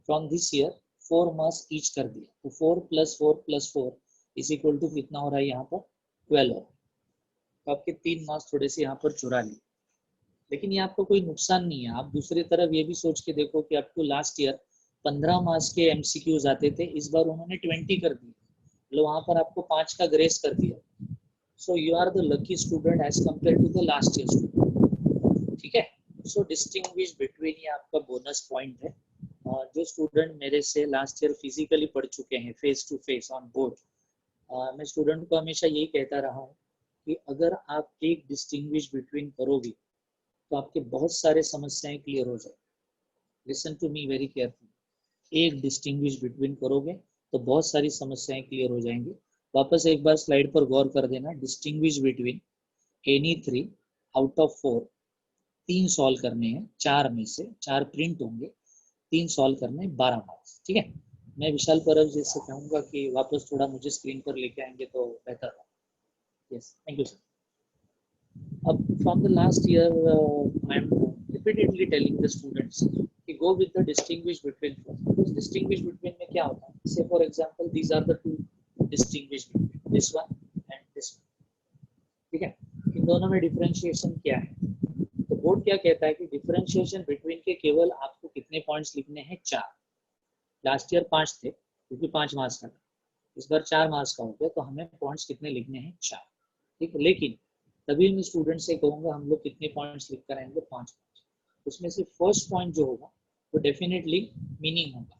From this year 4 marks each कर दिया, तो 4 + 4 + 4 इज इक्वल टू कितना हो रहा है यहाँ पर, 12 हो। तो आपके 3 मार्क्स थोड़े से यहाँ पर चुरा लिए, लेकिन ये आपको कोई नुकसान नहीं है। आप दूसरी तरफ ये भी सोच के देखो कि आपको लास्ट ईयर 15 मार्क्स के एमसीक्यूज आते थे, इस बार उन्होंने 20 कर दिए, मतलब वहां पर आपको 5 का ग्रेस कर दिया। So you are the lucky student as compare to the last year student, ठीक है। सो डिस्टिंग्विश बिटवीन ये आपका बोनस पॉइंट है। जो स्टूडेंट मेरे से लास्ट ईयर फिजिकली पढ़ चुके हैं face to face on board, मैं स्टूडेंट को हमेशा यही कहता रहा हूँ कि अगर आप एक डिस्टिंग्विश बिटवीन करोगे तो आपके बहुत सारे समस्याएं क्लियर हो जाए। Listen to me very carefully, एक डिस्टिंग्विश बिटवीन करोगे तो बहुत सारी समस्याएं क्लियर हो जाएंगी। वापस एक बार स्लाइड पर गौर कर देना, distinguish between any 3 out of 4, 3 solve करने हैं, 4 में से 4 प्रिंट होंगे, 3 सॉल्व करने, 12 मार्क्स, ठीक है। मैं विशाल परब जी से कहूंगा कि वापस थोड़ा मुझे स्क्रीन पर लेके आएंगे तो बेहतर होगा। Yes, thank you sir. अब from the last year, I am repeatedly telling the students कि go with the distinguish between first, because distinguish between में क्या होता है, say for example these are the two distinguish between this one and this one, ठीक है। इन दोनों में differentiation क्या है, तो बोर्ड क्या कहता है कि डिफरेंशिएशन बिटवीन के केवल आपको कितने पॉइंट्स लिखने हैं, 4। लास्ट ईयर 5 थे क्योंकि 5 मार्क्स का था, इस बार 4 मार्क्स का हो गया, तो हमें पॉइंट्स कितने लिखने हैं, 4, ठीक है। लेकिन तभी मैं स्टूडेंट से कहूंगा हम लोग कितने पॉइंट्स लिख कर आएंगे, 5 पॉइंट्स। उसमें से फर्स्ट पॉइंट जो होगा वो डेफिनेटली मीनिंग होगा।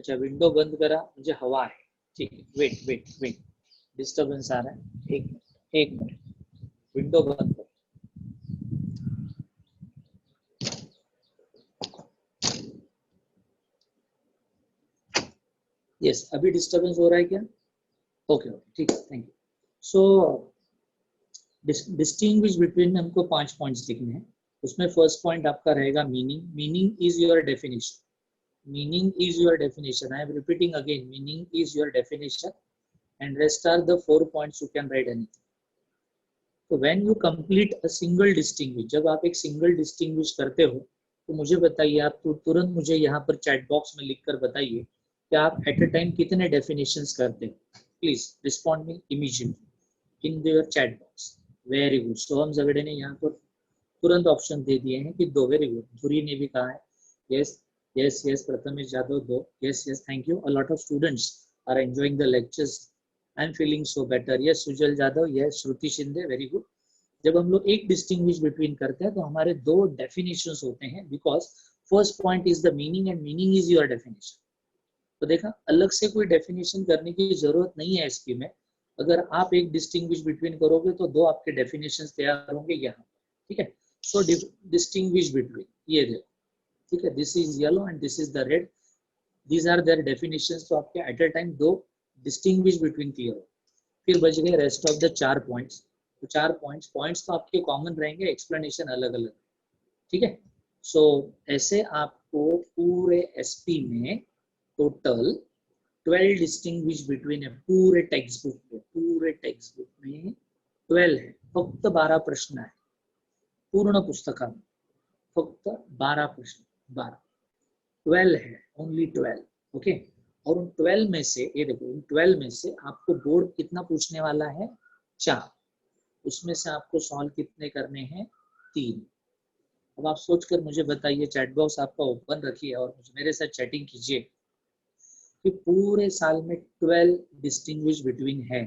अच्छा, विंडो बंद करा, मुझे हवा है, ठीक है, वेट, डिस्टर्बेंस आ रहा है, एक मिनट, विंडो बंद करो। यस, अभी डिस्टर्बेंस हो रहा है क्या? ओके, ठीक है, thank you. So distinguish between में हमको 5 पॉइंट्स लिखने हैं। उसमें फर्स्ट पॉइंट आपका रहेगा meaning. Meaning is your definition, meaning is your definition. I am repeating again, meaning is your definition and rest are the 4 points, you can write anything. So when you complete a single distinguish, जब आप एक single distinguish करते हो तो मुझे बताइए, आप तो तुरंत मुझे यहाँ पर चैट बॉक्स में लिखकर बताइए कि आप एट अ टाइम कितने डेफिनेशंस करते हो। Please respond me immediately in your chat box. Very good, Soham Jhagade ने यहाँ पर तुरंत ऑप्शन दे दिए हैं कि 2। वेरी गुड, धुरी ने भी कहा है yes yes yes, Prathamesh Jadhav 2, yes yes, thank you, a lot of students are enjoying the lectures, I am feeling so better, yes Sujal Jadhav, yes Shruti Shinde, very good। जब हम लोग एक distinguish between करते हैं तो हमारे 2 definitions होते हैं, because first point is the meaning and meaning is your definition. तो देखा, अलग से कोई डेफिनेशन करने की जरूरत नहीं है इसकी में। अगर आप एक डिस्टिंग्विश बिटवीन करोगे तो 2 आपके डेफिनेशंस तैयार होंगे यहाँ, ठीक है। सो डिस्टिंग्विश बिटवीन, ये देखो, ठीक है, this is yellow and this is the red, these are their definitions. तो आपके at a time 2 distinguish between clear हो। फिर बच गए रेस्ट ऑफ द 4 पॉइंट्स। तो 4 पॉइंट्स तो आपके कॉमन रहेंगे, एक्सप्लेनेशन अलग अलग, ठीक है। सो ऐसे आपको पूरे एसपी में टोटल 12 डिस्टिंग्विश बिटवीन है। पूरे टेक्स्ट बुक में 12 है। फक्त 12 प्रश्न है पूर्ण पुस्तका में, फक्त 12 प्रश्न, 12 है, ओनली 12, ओके। और उन 12 में से, ये देखो, उन 12 में से आपको बोर्ड कितना पूछने वाला है? 4। उसमें से आपको सॉल्व कितने करने हैं? 3। अब आप सोचकर मुझे बताइए, चैट बॉक्स आपका ओपन रखिए और मेरे साथ चैटिंग कीजिए कि पूरे साल में 12 डिस्टिंग्विश बिटवीन है।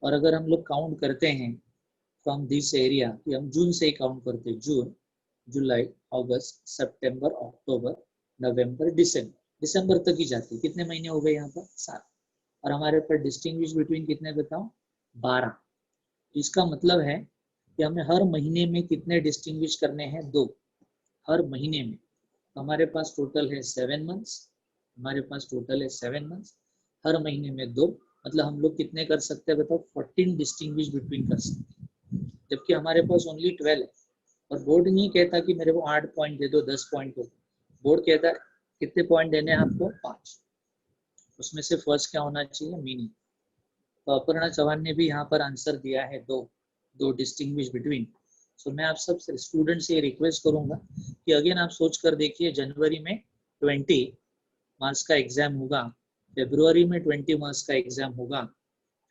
और अगर हम लोग काउंट करते हैं फ्रॉम दिस एरिया, कि हम जून से ही काउंट करते हैं, जून, जुलाई, अगस्त, सितंबर, अक्टूबर, नवंबर, दिसंबर तक ही जाती है। कितने महीने हो गए यहाँ पर? 7। और हमारे पास डिस्टिंग्विश बिटवीन कितने बताओ? 12। इसका मतलब है कि हमें हर महीने में कितने डिस्टिंग्विश करने हैं? 2 हर महीने में। तो हमारे पास टोटल है 7 मंथ्स, हमारे पास टोटल है 7 मंथ्स, हर महीने में 2, मतलब हम लोग कितने कर सकते हैं बताओ? 14 डिस्टिंग्विश बिटवीन कर सकते हैं, जबकि हमारे पास ओनली 12 है। और बोर्ड नहीं कहता कि मेरे को 8 पॉइंट दे दो, 10 पॉइंट दो। बोर्ड कहता है कितने पॉइंट देने हैं आपको? 5। उसमें से फर्स्ट क्या होना चाहिए? मीनिंग। तो अपर्णा चौहान ने भी यहाँ पर आंसर दिया है 2 डिस्टिंग्विश बिटवीन। सो मैं आप सब स्टूडेंट से रिक्वेस्ट करूंगा कि अगेन आप सोच कर देखिए, जनवरी में 20 मार्क्स का एग्जाम होगा, फरवरी में 20 मार्क्स का एग्जाम होगा,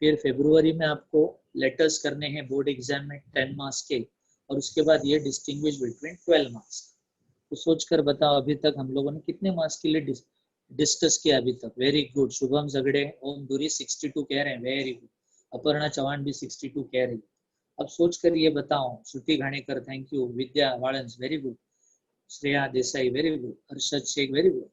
फिर फरवरी में आपको लेटर्स करने हैं बोर्ड एग्जाम में 10 मार्क्स के, और उसके बाद ये डिस्टिंग्विश बिटवीन 12 मार्क्स। तो सोचकर बताओ अभी तक हम लोगों ने कितने मार्क्स के लिए डिस्कस किया अभी तक? वेरी गुड, शुभम झगड़े, ओम दूरी 62 कह रहे हैं, वेरी गुड। अपर्णा चौहान भी 62 कह रही है। अब सोचकर ये बताओ, Shruti Ghanekar thank you, Vidya Wadans very good, Shreya Desai very good, Arshad Shaikh very good.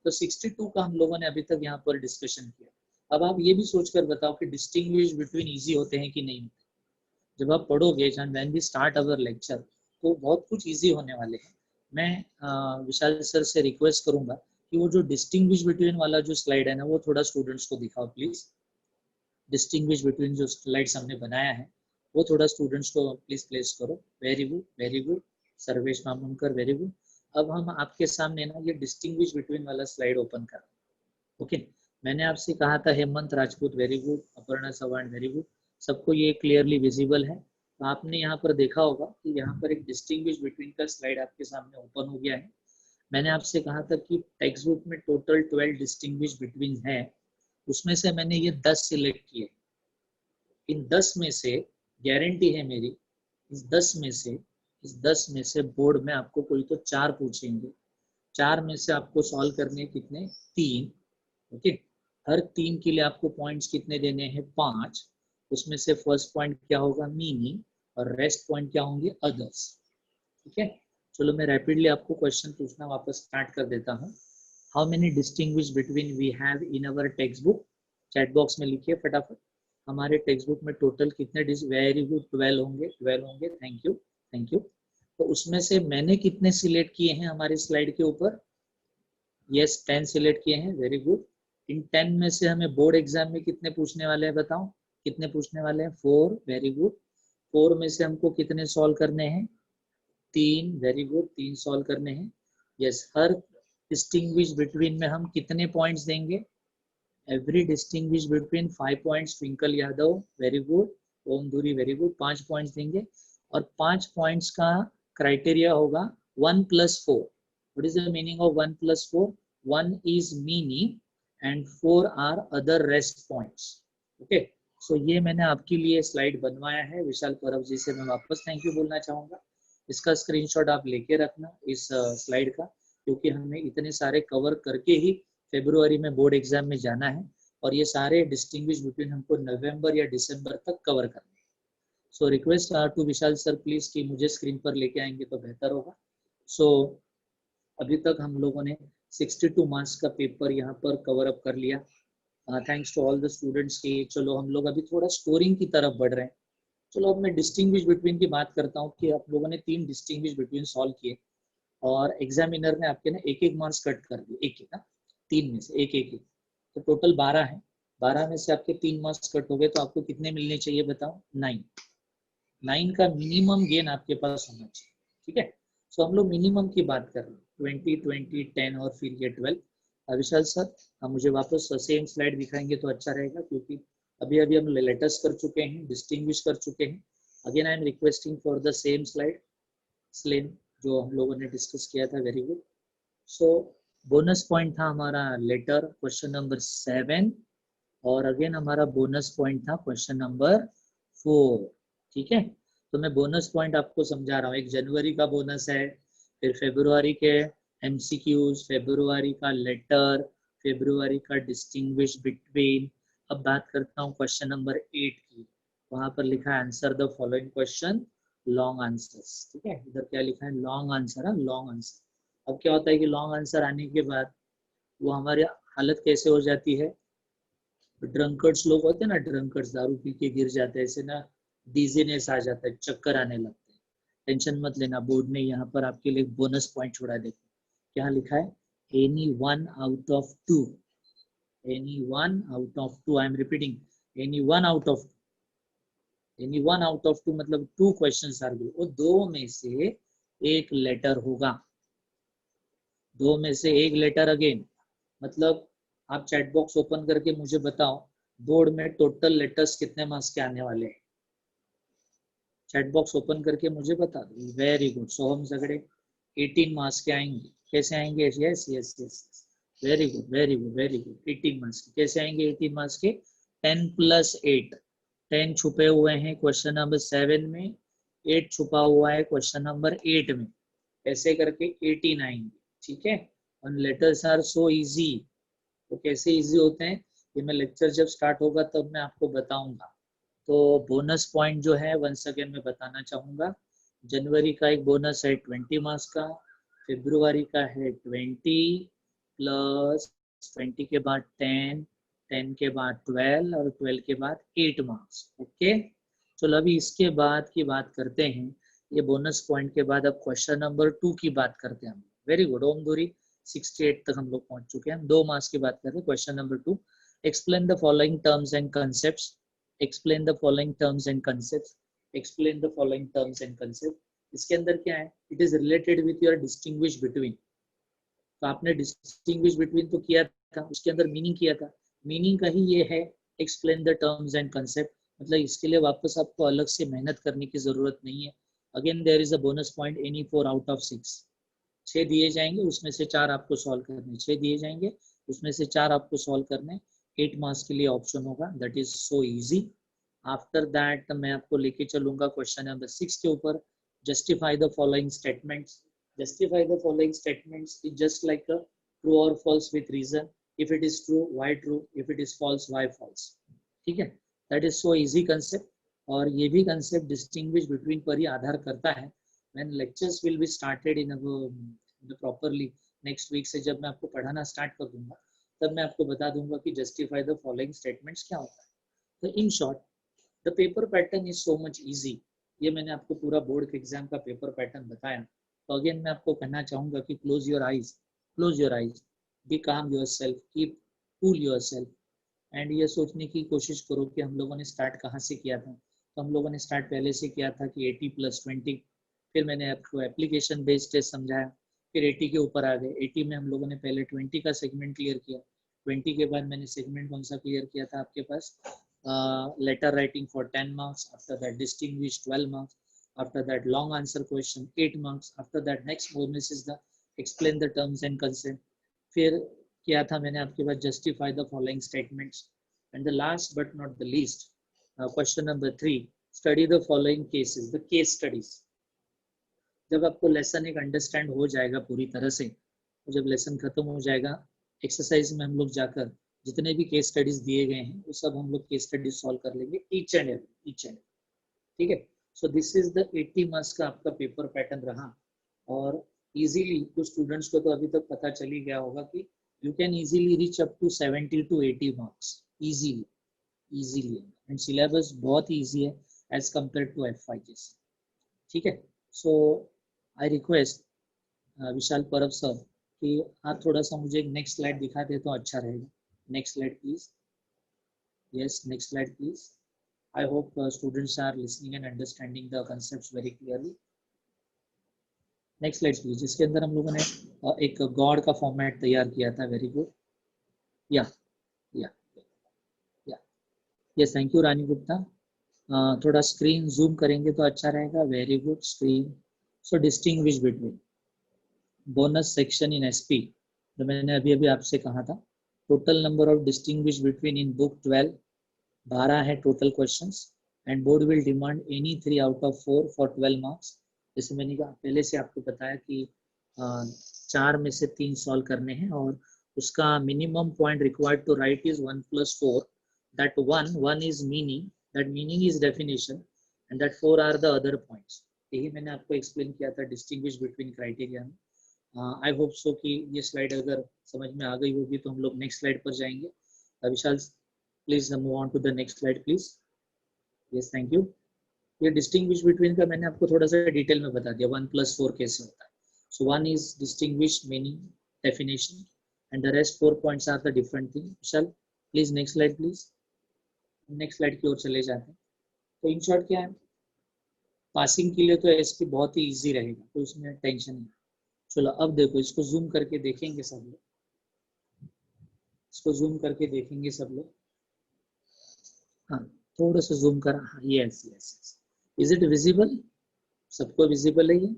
तो 62 का हम लोगों ने अभी तक यहाँ पर डिस्कशन किया। अब आप ये भी सोचकर बताओ कि डिस्टिंग्विश बिटवीन इजी होते हैं कि नहीं होते। जब आप पढ़ोगे when we start our lecture तो बहुत कुछ इजी होने वाले हैं। मैं विशाल सर से रिक्वेस्ट करूंगा कि वो जो डिस्टिंग्विश बिटवीन वाला जो स्लाइड है ना, वो थोड़ा स्टूडेंट्स को दिखाओ प्लीज। डिस्टिंग्विश बिटवीन जो स्लाइड्स हमने बनाया है वो थोड़ा स्टूडेंट्स को प्लीज प्लेस करो। Very good, very good, Sarvesh Mamunkar very good. अब हम आपके सामने ना ये डिस्टिंग्विश बिटवीन वाला स्लाइड ओपन कर, ओके। मैंने आपसे कहा था Hemant Rajput very good, Aparna Chauhan very good, सबको ये क्लियरली विजिबल है। तो आपने यहाँ पर देखा होगा कि यहाँ पर एक डिस्टिंग्विश बिटवीन का स्लाइड आपके सामने ओपन हो गया है। मैंने आपसे कहा था कि टेक्स्ट बुक में टोटल 12 डिस्टिंग्विश बिटवीन है, उसमें से मैंने ये 10 सिलेक्ट किए। इन 10 में से गारंटी है मेरी, इस 10 में से बोर्ड में आपको कोई तो 4 पूछेंगे। 4 में से आपको सॉल्व करने कितने? 3, ओके। हर 3 के लिए आपको पॉइंट्स कितने देने हैं? 5। उसमें से फर्स्ट पॉइंट क्या होगा? मीनिंग, और रेस्ट पॉइंट क्या होंगे? अदर्स, ठीक है। चलो मैं रैपिडली आपको क्वेश्चन पूछना वापस स्टार्ट कर देता हूँ। How many distinguish between we have in our text book? Chat box में लिखिए फटाफट। हमारे टेक्स्ट बुक में टोटल कितने वेरी गुड 12 होंगे, 12 होंगे, थैंक यू, थैंक यू। तो उसमें से मैंने कितने सिलेक्ट किए हैं हमारे स्लाइड के ऊपर? यस 10 सिलेक्ट किए हैं, वेरी गुड। इन 10 में से हमें बोर्ड एग्जाम में कितने पूछने वाले हैं बताओ? कितने पूछने वाले हैं? 4, वेरी गुड। 4 में से हमको कितने सॉल्व करने हैं? 3, वेरी गुड, 3 सॉल्व करने हैं। यस, हर डिस्टिंग्विश बिटवीन में हम कितने पॉइंट्स देंगे? Every distinguish between 5 points, Twinkle Yadav very good, Om Dhuri very good, 5 points देंगे। और 5 पॉइंट्स का क्राइटेरिया होगा 1 + 4। What is the meaning of 1 + 4? 1 is meaning and 4 are other rest points. Okay, so ये मैंने आपके लिए स्लाइड बनवाया है। विशाल परब जी से मैं वापस थैंक यू बोलना चाहूँगा। इसका स्क्रीनशॉट आप लेके रखना इस स्लाइड का, क्योंकि हमें इतने सारे कवर करके ही फरवरी में बोर्ड एग्जाम में जाना है, और ये सारे डिस्टिंग्विश बिटवीन हमको नवंबर या दिसंबर तक कवर करना है। So request to Vishal sir please कि मुझे स्क्रीन पर लेके आएंगे तो बेहतर होगा। सो अभी तक हम लोगों ने 62 मार्क्स का पेपर यहाँ पर कवर अप कर लिया। Thanks to all the students की। चलो हम लोग अभी थोड़ा स्कोरिंग की तरफ बढ़ रहे हैं। चलो अब मैं डिस्टिंग्विश बिटवीन की बात करता हूँ कि आप लोगों ने 3 डिस्टिंग्विश बिटवीन सॉल्व किए, और एग्जामिनर ने आपके ना 1-1 मार्क्स कट कर दिए, एक ना 3 में से एक, तो टोटल 12 है। 12 में से आपके 3 मार्क्स कट हो गए, तो आपको कितने मिलने चाहिए बताओ? 9 का मिनिमम गेन आपके पास होना चाहिए। ठीक है, सो हम लोग मिनिमम की बात कर रहे हैं, 20, 20, 10 और फिर ये 12। विशाल सर हम मुझे वापस सेम स्लाइड दिखाएंगे तो अच्छा रहेगा, क्योंकि अभी अभी हम लेटेस्ट कर चुके हैं, डिस्टिंग्विश कर चुके हैं। Again I am requesting for the same slide slam जो हम लोगों ने डिस्कस किया था। Very good. सो बोनस पॉइंट था हमारा लेटर क्वेश्चन नंबर 7, और अगेन हमारा बोनस पॉइंट था क्वेश्चन नंबर 4। ठीक है, तो मैं बोनस पॉइंट आपको समझा रहा हूँ। एक जनवरी का बोनस है, फिर फरवरी के एमसीक्यूज, फरवरी का लेटर, फरवरी का डिस्टिंग्विश बिटवीन। अब बात करता हूँ क्वेश्चन नंबर 8 की। वहां पर लिखा है answer the following question, long answers. ठीक है, इधर क्या लिखा है? लॉन्ग आंसर है, लॉन्ग आंसर। अब क्या होता है कि लॉन्ग आंसर आने के बाद वो हमारी हालत कैसे हो जाती है? ड्रंकर्ड्स लोग होते हैं ना, ड्रंकर्ड्स दारू पी के गिर जाते हैं, ऐसे ना डिजीनेस आ जाता है, चक्कर आने लगते हैं। टेंशन मत लेना, बोर्ड ने यहाँ पर आपके लिए बोनस पॉइंट छोड़ा है। देखो क्या लिखा है? Any one out of two, any one out of two, I am repeating, any one out of, any one out of two मतलब 2 क्वेश्चंस आर गिवन, वो 2 में से एक लेटर होगा, 2 में से एक लेटर। अगेन मतलब आप चैट बॉक्स ओपन करके मुझे बताओ बोर्ड में टोटल लेटर्स कितने मार्क्स के आने वाले हैं? चैट बॉक्स ओपन करके मुझे बता दो। वेरी गुड, सोहम झगड़े 18 मार्क्स के आएंगे। कैसे आएंगे? Yes yes yes, very good very good very good. 18 marks के कैसे आएंगे? 18 मार्क्स के 10 + 8, 10 छुपे हुए हैं क्वेश्चन नंबर 7 में, 8 छुपा हुआ है क्वेश्चन नंबर 8 में, ऐसे करके 18 आएंगे। ठीक है, और लेटर्स आर सो इजी। तो कैसे इजी होते हैं ये मैं लेक्चर जब स्टार्ट होगा तब मैं आपको बताऊंगा। तो बोनस पॉइंट जो है वंस अगेन मैं बताना चाहूँगा। जनवरी का एक बोनस है 20 मार्क्स का, फरवरी का है 20 + 20 के बाद 10, 10 के बाद 12 और 12 के बाद 8 मार्क्स। ओके, चलो अभी इसके बाद की बात करते हैं। ये बोनस पॉइंट के बाद अब क्वेश्चन नंबर 2 की बात करते हैं हम। वेरी गुड ओम धुरी, 68 तक हम लोग पहुंच चुके हैं। 2 मार्क्स की बात कर रहे हैं। Question number 2, explain the following terms and concepts, explain the following terms and concepts, explain the following terms and concepts। इसके अंदर क्या है? it is related with your distinguish between। तो आपने distinguish between तो किया था, उसके अंदर मीनिंग किया था, मीनिंग का ही ये है explain the terms and concept। मतलब इसके लिए वापस आपको अलग से मेहनत करने की जरूरत नहीं है। Again there is a bonus point, any 4 out of 6, 6 दिए जाएंगे उसमें से 4 आपको सॉल्व करने, 6 दिए जाएंगे उसमें से 4 आपको सॉल्व करने। 8 मार्क्स के लिए ऑप्शन होगा, that is so easy. After that मैं आपको लेके चलूंगा क्वेश्चन नंबर 6 के ऊपर, justify the following statements. Justify the following statements is just like a true और false with reason. If it is true why true, if it is false why false. ठीक है, that is so easy concept. और ये भी concept distinguish between पर ही आधार करता है। when lectures will be started in a properly next week से जब मैं आपको पढ़ाना स्टार्ट कर दूंगा तब मैं आपको बता दूंगा कि जस्टिफाई द फॉलोइंग स्टेटमेंट्स क्या होता है। तो in short the paper pattern is so much easy. ये मैंने आपको पूरा बोर्ड के एग्जाम का पेपर पैटर्न बताया। तो अगेन मैं आपको कहना चाहूंगा कि close your eyes, close your eyes, be calm your self, keep cool yourself, and ये सोचने की कोशिश करो कि हम लोगों ने स्टार्ट कहाँ से किया था। तो हम लोगों ने स्टार्ट पहले से किया था कि 80 + 20, फिर मैंने आपको एप्लीकेशन बेस्ड टेस्ट समझाया, फिर 80 के ऊपर आ गए। 80 में हम लोगों ने पहले 20 का सेगमेंट क्लियर किया, 20 के बाद मैंने सेगमेंट कौन सा क्लियर किया था आपके पास, letter writing for 10 marks, after that distinguish 12 marks, after that long answer question 8 marks, after that next bonus is the explain the terms and consent, फिर किया था मैंने आपके पास justify the following statements, and the last but not the least question number 3, study the following cases, the case studies. जब आपको lesson एक understand हो जाएगा पूरी तरह से, तो जब लेसन खत्म हो जाएगा, एक्सरसाइज में हम लोग जाकर जितने भी केस स्टडीज दिए गए हैं वो सब हम लोग केस स्टडीज सॉल्व कर लेंगे, ईच एंड एवरी, ठीक है। So this is the 80 marks का आपका पेपर पैटर्न रहा, और इजीली कुछ स्टूडेंट्स को तो अभी तक पता चल ही गया होगा कि you can easily reach up to 70 to 80 marks easily, and syllabus बहुत ही ईजी है एज कम्पेयर टू FYGs, ठीक है। सो आई रिक्वेस्ट विशाल परब सर कि आप थोड़ा सा मुझे एक नेक्स्ट स्लाइड दिखा दे तो अच्छा रहेगा। Next slide please. Yes, next slide please. I hope students are listening and understanding the concepts very clearly. Next slide please। इसके अंदर हम लोगों ने एक गॉड का फॉर्मेट तैयार किया था। वेरी गुड, या यस, थैंक यू रानी गुप्ता। थोड़ा स्क्रीन जूम करेंगे तो अच्छा रहेगा। Very good, screen. So distinguish between bonus section in SP, जो मैंने अभी अभी आपसे कहा था। Total number of distinguish between in book 12, 12 है total questions, and board will demand any 3 out of 4 for 12 marks. जैसे मैंने कहा पहले से आपको बताया कि 4 में से 3 सॉल्व करने हैं, और उसका minimum point required to write is 1 + 4, that 1 is meaning, that meaning is definition, and that 4 are the other points। यही मैंने आपको एक्सप्लेन किया था डिस्टिंग्विश बिटवीन क्राइटेरिया में। आई होप सो कि ये स्लाइड अगर समझ में आ गई होगी तो हम लोग नेक्स्ट स्लाइड पर जाएंगे। Vishal please move on to the next slide please. Yes, thank you. ये डिस्टिंग्विश बिटवीन का मैंने आपको थोड़ा सा डिटेल में बता दिया, 1 + 4 कैसे होता है। सो 1 is distinguish meaning definition, and the rest 4 points are the different thing। Vishal please next slide please. Next slide की ओर चले जाते हैं। तो इन शॉर्ट क्या है, पासिंग के लिए तो SP बहुत ही ईजी रहेगा, तो उसमें टेंशन नहीं। चलो अब देखो, इसको जूम करके देखेंगे सब लोग, इसको जूम करके देखेंगे सब लोग। हाँ, थोड़ा सा जूम करा। हाँ, yes yes, is it visible? सबको विजिबल है ये?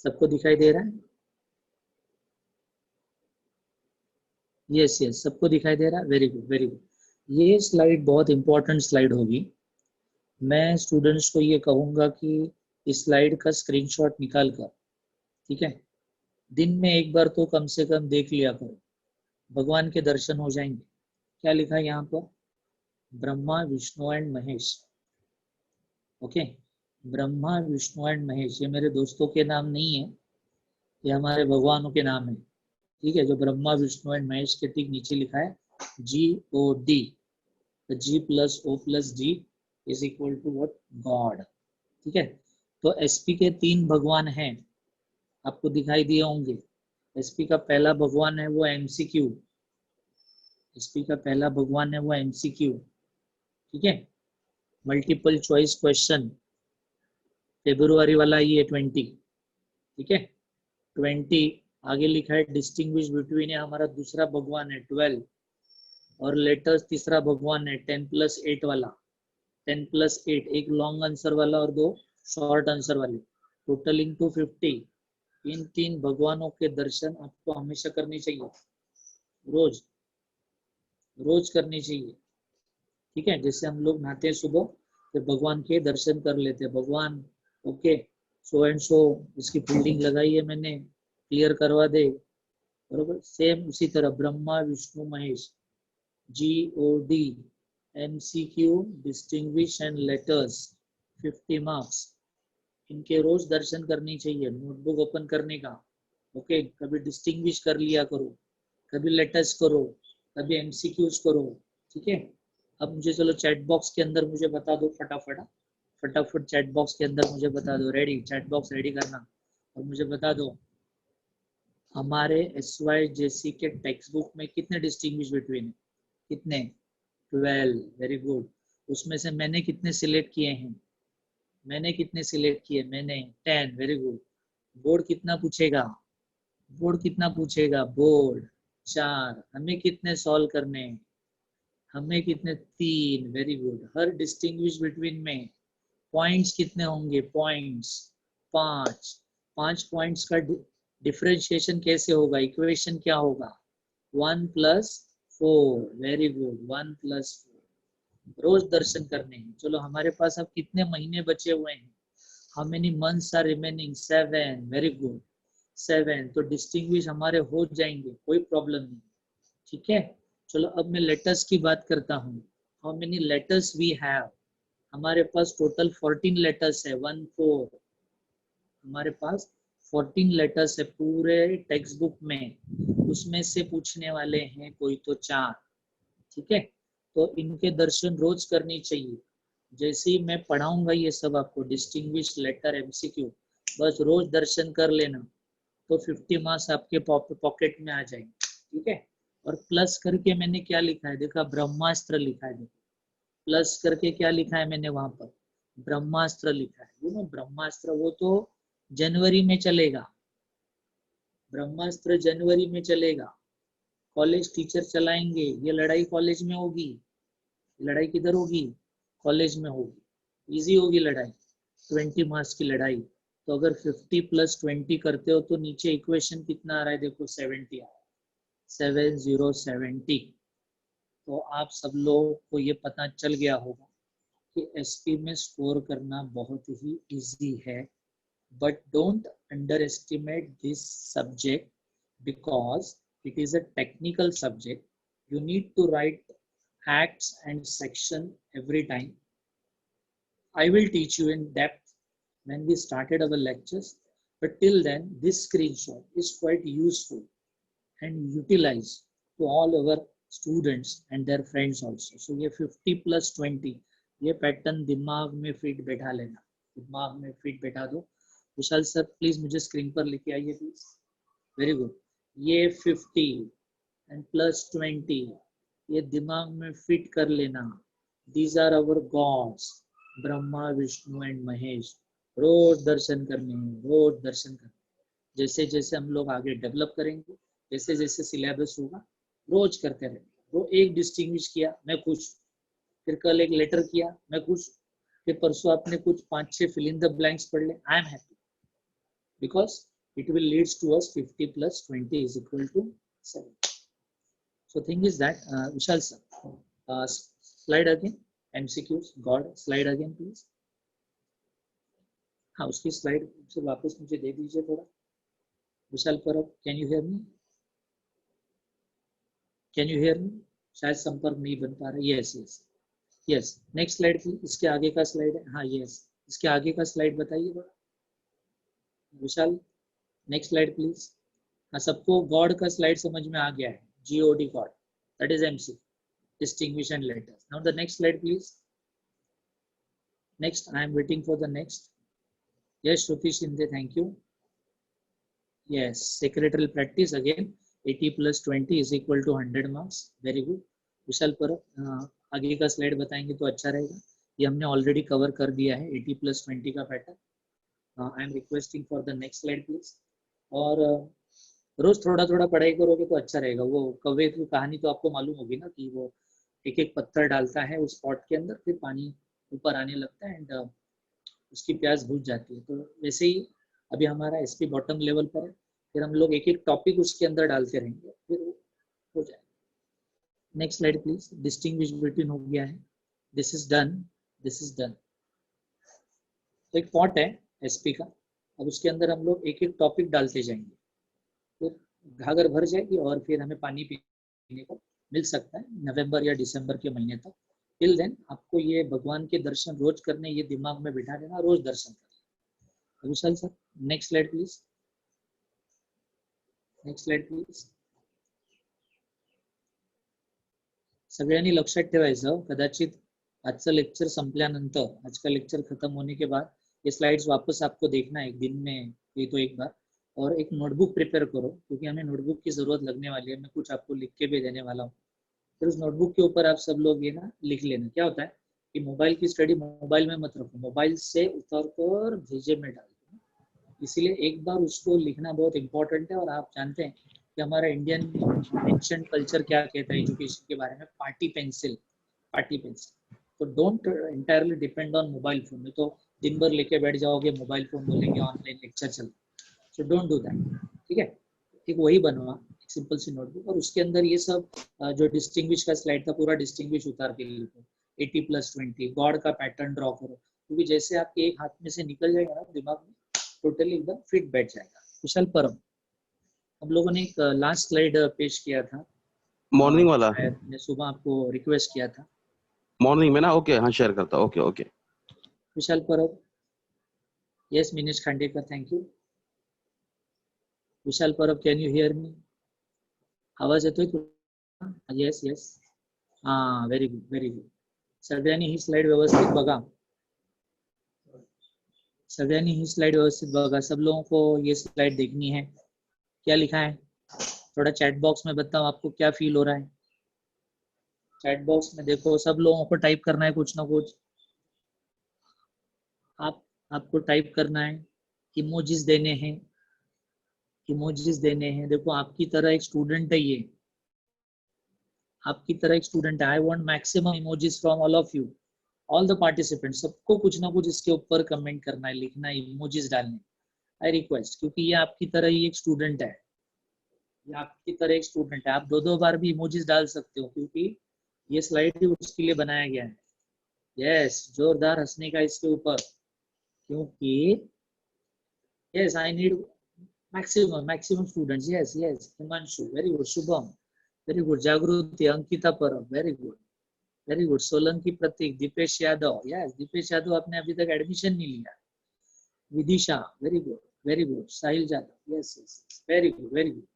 सबको दिखाई दे रहा है? यस यस, सबको दिखाई दे रहा है। Very good very good. ये स्लाइड बहुत इंपॉर्टेंट स्लाइड होगी। मैं स्टूडेंट्स को ये कहूँगा कि इस स्लाइड का स्क्रीनशॉट निकाल कर, ठीक है, दिन में एक बार तो कम से कम देख लिया करो, भगवान के दर्शन हो जाएंगे। क्या लिखा है यहाँ पर? Brahma Vishnu and Mahesh. Okay, Brahma Vishnu and Mahesh, ये मेरे दोस्तों के नाम नहीं है, ये हमारे भगवानों के नाम है, ठीक है। जो ब्रह्मा विष्णु एंड महेश के ठीक नीचे लिखा है GOD, G + O + D is equal to what? God, ठीक है। तो SP के 3 भगवान हैं, आपको दिखाई दिए होंगे। SP का पहला भगवान है वो MCQ, SP का पहला भगवान है वो MCQ, ठीक है। मल्टीपल चॉइस क्वेश्चन, फेब्रुआरी वाला ये 20, ठीक है। 20 आगे लिखा है डिस्टिंग्विश बिटवीन, है हमारा दूसरा भगवान है 12, और लेटेस्ट तीसरा भगवान है 10 + 8 वाला, 10 + 8, एक लॉन्ग आंसर वाला और 2 शॉर्ट आंसर वाले, टोटलिंग टू 50। इन 3 भगवानों के दर्शन आपको हमेशा करनी चाहिए, रोज रोज करनी चाहिए, ठीक है। जैसे हम लोग नहाते हैं सुबह, तो भगवान के दर्शन कर लेते हैं। भगवान ओके, सो एंड सो इसकी फील्डिंग लगाई है मैंने, क्लियर करवा दे, बरोबर। सेम उसी तरह Brahma Vishnu Mahesh, GOD, MCQ, distinguish and letters, 50 marks. इनके रोज दर्शन करनी चाहिए, नोटबुक ओपन करने का, ओके। कभी डिस्टिंग्विश कर लिया करो, कभी लेटर्स करो, कभी MCQs करो, ठीक है। अब मुझे चलो चैट बॉक्स के अंदर मुझे बता दो फटाफट चैट बॉक्स के अंदर मुझे बता दो, रेडी, चैट बॉक्स रेडी करना, और मुझे बता दो हमारे SYJC के टेक्स्ट बुक में कितने डिस्टिंग्विश बिटवीन है? कितने? 12, वेरी गुड। उसमें से मैंने कितने सिलेक्ट किए हैं, मैंने कितने सिलेक्ट किए, मैंने 10, वेरी गुड। बोर्ड कितना पूछेगा, बोर्ड कितना पूछेगा, बोर्ड 4, हमें कितने सॉल्व करने हैं, हमें कितने 3, वेरी गुड। हर डिस्टिंग्विश बिटवीन में पॉइंट्स कितने होंगे, पॉइंट्स 5, 5 पॉइंट्स का डिफरेंशिएशन कैसे होगा, इक्वेशन क्या होगा, 1+4, वेरी गुड, 1+4। रोज दर्शन करने हैं। चलो हमारे पास अब कितने महीने बचे हुए हैं, how many months are remaining, 7, very good 7। तो डिस्टिंग्विश हमारे हो जाएंगे, कोई प्रॉब्लम नहीं, ठीक है। चलो अब मैं लेटर्स की बात करता हूँ, how many letters we have, हमारे पास टोटल 14 लेटर्स है, 1 4, हमारे पास 14 लेटर्स है पूरे टेक्स्ट बुक में, उसमें से पूछने वाले हैं कोई तो 4, ठीक है। तो इनके दर्शन रोज करनी चाहिए। जैसे ही मैं पढ़ाऊंगा ये सब आपको, डिस्टिंग्विश लेटर एमसीक्यू, बस रोज दर्शन कर लेना, तो 50 मार्क्स आपके पॉकेट में आ जाएंगे, ठीक है। और प्लस करके मैंने क्या लिखा है, देखा ब्रह्मास्त्र लिखा है, देखो प्लस करके क्या लिखा है मैंने वहां पर, ब्रह्मास्त्र लिखा है, वो ना ब्रह्मास्त्र, वो तो जनवरी में चलेगा, ब्रह्मास्त्र जनवरी में चलेगा, कॉलेज टीचर चलाएंगे, ये लड़ाई कॉलेज में होगी, लड़ाई किधर होगी, कॉलेज में होगी, इजी होगी लड़ाई, 20 मार्क्स की लड़ाई। तो अगर 50 + 20 करते हो तो नीचे इक्वेशन कितना आ रहा है, देखो 70 आ रहा है, 7070। तो आप सब लोगों को ये पता चल गया होगा कि एसपी में स्कोर करना बहुत ही इजी है, but don't underestimate this subject because it is a technical subject. You need to write acts and section every time. I will teach you in depth when we started our lectures, but till then this screenshot is quite useful and utilized to all our students and their friends also. So ये 50 + 20 ये pattern दिमाग में fit बैठा लेना, दिमाग में fit बैठा दो। विशाल सर प्लीज मुझे स्क्रीन पर लेके आइए प्लीज, वेरी गुड। ये 50 एंड +20 ये दिमाग में फिट कर लेना, these are our gods, Brahma Vishnu and Mahesh, रोज दर्शन करने हैं, रोज दर्शन करने। जैसे जैसे हम लोग आगे डेवलप करेंगे, जैसे जैसे सिलेबस होगा, रोज करते रहेंगे। वो एक डिस्टिंग्विश किया मैं खुश, फिर कल एक लेटर किया मैं खुश, फिर परसों आपने कुछ 5-6 फिल इन द ब्लैंक्स पढ़ ले, I am happy, because it will leads to us 50 + 20 is equal to 7. So thing is that Vishal sir, slide again, MCQs, God, slide again please. हाँ उसकी स्लाइड से वापस मुझे दे दीजिए थोड़ा। विशाल परब, can you hear me, can you hear me, शायद संपर्क नहीं बन पा रहा। Yes yes yes, next slide please, इसके आगे का स्लाइड है, हाँ यस इसके आगे का स्लाइड बताइए थोड़ा विशाल, नेक्स्ट स्लाइड प्लीज। हाँ सबको गॉड का स्लाइड समझ में आ गया है, GOD God, that is MC, distinguish and letters. Now the next slide please. Next, I am waiting for the next. Yes, Shruti Shinde, thank you. Yes, secretarial practice again, 80 + 20 is equal to 100 marks. Very good. विशाल पर आगे का slide बताएंगे तो अच्छा रहेगा, ये हमने already cover कर दिया है 80 + 20 का pattern. I am requesting for the next slide please. और रोज थोड़ा थोड़ा पढ़ाई करोगे तो अच्छा रहेगा। वो कौवे की कहानी तो आपको मालूम होगी ना, कि वो एक एक पत्थर डालता है उस पॉट के अंदर, फिर पानी ऊपर आने लगता है एंड उसकी प्यास बुझ जाती है। तो वैसे ही अभी हमारा SP बॉटम लेवल पर है, फिर हम लोग एक एक टॉपिक उसके अंदर डालते रहेंगे, फिर वो हो जाएगा। Next slide please. Distinguish between हो गया है, this is done, this is done. तो एक पॉट है SP का, अब उसके अंदर हम लोग एक एक टॉपिक डालते जाएंगे, फिर घाघर भर जाएगी और फिर हमें पानी पीने को मिल सकता है नवंबर या दिसंबर के महीने तक। टिल देन आपको ये भगवान के दर्शन रोज करने, ये दिमाग में बिठा देना, रोज दर्शन करना। Vishal sir next slide please, next slide please. सगळ्यांनी लक्षात ठेवायचं, कदाचित आजचं लेक्चर संपल्यानंतर, आज का लेक्चर खत्म होने के बाद ये स्लाइड्स वापस आपको देखना है एक दिन में, ये तो एक बार। और एक नोटबुक प्रिपेयर करो, क्योंकि हमें नोटबुक की जरूरत लगने वाली है, मैं कुछ आपको लिख के भी देने वाला हूँ। फिर उस नोटबुक के ऊपर आप सब लोग ये ना लिख लेना। क्या होता है, कि मोबाइल की स्टडी मोबाइल में मत रखो, मोबाइल से उतर कर भेजे में डाल दो। इसीलिए एक बार उसको लिखना बहुत इंपॉर्टेंट है। और आप जानते हैं कि हमारा इंडियन एंशिएंट कल्चर क्या कहता है एजुकेशन के बारे में, पार्टी पेंसिल, पार्टी पेंसिल। तो don't entirely depend on mobile phone में, तो दिन भर लेके बैठ जाओगे, मोबाइल फोन बोलेंगे ऑनलाइन लेक्चर चल, सो डोंट डू दैट। ठीक है, एक वही बनवा, एक सिंपल सी नोटबुक, और उसके अंदर ये सब जो डिस्टिंग्विश का स्लाइड था पूरा डिस्टिंग्विश उतार के लिखो, 80+20 गॉड का पैटर्न ड्रॉ करो, क्योंकि जैसे आपके एक हाथ में से निकल जाएगा ना दिमाग में, टोटली एकदम फिट बैठ जाएगा। विशाल परम, हम लोगों ने एक लास्ट स्लाइड पेश किया था, मॉर्निंग वाला, मैं सुबह आपको रिक्वेस्ट किया था। मॉर्निंग में ना, ओके हाँ शेयर करता, okay okay. Vishal Parab, yes Minesh Khandekar, thank you. Vishal Parab, can you hear me? आवाज येतोय तुला? येस येस, हां, व्हेरी गुड व्हेरी गुड। सगळ्यांनी ही स्लाइड व्यवस्थित बघा, सगळ्यांनी ही स्लाइड व्यवस्थित बघा, सब लोगों को ये स्लाइड देखनी है। क्या लिखा है थोड़ा चैट बॉक्स में बताओ, आपको क्या फील हो रहा है? चैट बॉक्स में देखो, सब लोगों को टाइप करना है कुछ ना कुछ। आपको टाइप करना है, इमोजीज देने हैं, इमोजीज देने हैं। देखो आपकी तरह एक स्टूडेंट है ये, आपकी तरह एक स्टूडेंट है। I want maximum emojis from all of you, all the participant. सबको कुछ ना कुछ इसके ऊपर कमेंट करना है, लिखना है, इमोजीज डालने। आई रिक्वेस्ट, क्योंकि ये आपकी तरह ही एक स्टूडेंट है, ये आपकी तरह एक स्टूडेंट है। आप दो दो बार भी इमोजीज डाल सकते हो, क्योंकि ये स्लाइड ही उसके लिए बनाया गया है। यस, जोरदार हंसने का इसके ऊपर, क्योंकि yes I need maximum students. Yes yes, Himanshu, very good. Shubham, very good. Jagruti, Ankita Parab, very good, very good. Solanki Pratik, Dipesh Yadav, yes, Dipesh Yadav आपने अभी तक एडमिशन नहीं लिया। Vidisha, very good, very good. Sahil Jadhav, yes yes, very good, very good.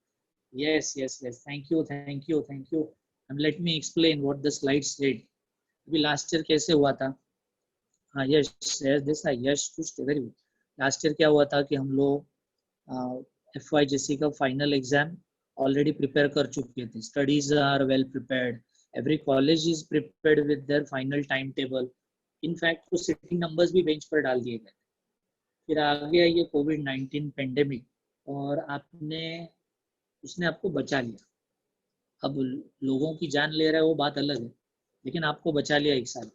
Yes yes yes, thank you thank you thank you. And let me explain what the slide said. अभी last year कैसे हुआ था? हाँ यश, this यश कुछ, very good. Last year क्या हुआ था कि हम लोग FYGC का फाइनल एग्जाम ऑलरेडी प्रिपेयर कर चुके थे। Studies are well prepared, every college is prepared with their final time table. In fact कुछ सिटिंग नंबर्स भी बेंच पर डाल दिए गए। फिर आ गया ये कोविड-19 पेंडेमिक, और उसने आपको बचा लिया। अब लोगों की जान ले रहा है वो बात अलग है, लेकिन आपको बचा लिया एक साल।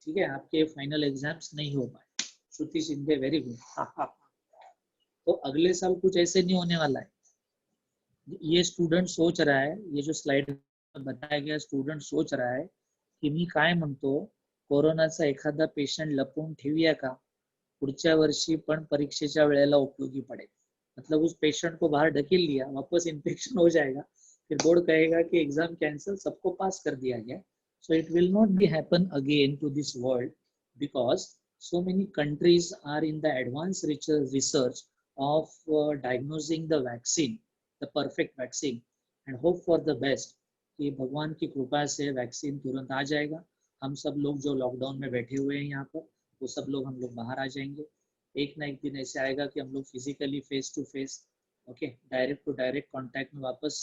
ठीक है, आपके फाइनल एग्जाम्स नहीं हो पाए। श्रुति सिंधे, वेरी गुड। तो अगले साल कुछ ऐसे नहीं होने वाला है। ये स्टूडेंट सोच रहा है, ये जो स्लाइड बताया गया, स्टूडेंट सोच रहा है की मी काय म्हणतो, कोरोनाचा एखादा पेशंट लपवून ठेवूया का, पुढच्या वर्षी पण परीक्षेच्या वेळेला उपयोगी पड़े। मतलब उस पेशेंट को बाहर ढकेल लिया, वापस इन्फेक्शन हो जाएगा, फिर बोर्ड कहेगा कि एग्जाम कैंसिल, सबको पास कर दिया गया। So it will not be happen again to this world, because so many countries are in the advanced research of diagnosing the vaccine, the perfect vaccine, and hope for the best कि भगवान की कृपा से vaccine तुरंत आ जाएगा। हम सब लोग जो लॉकडाउन में बैठे हुए हैं यहाँ पर, वो सब लोग हम लोग बाहर आ जाएंगे। एक ना एक दिन ऐसे आएगा कि हम लोग physically face to face, okay, direct to direct contact में वापस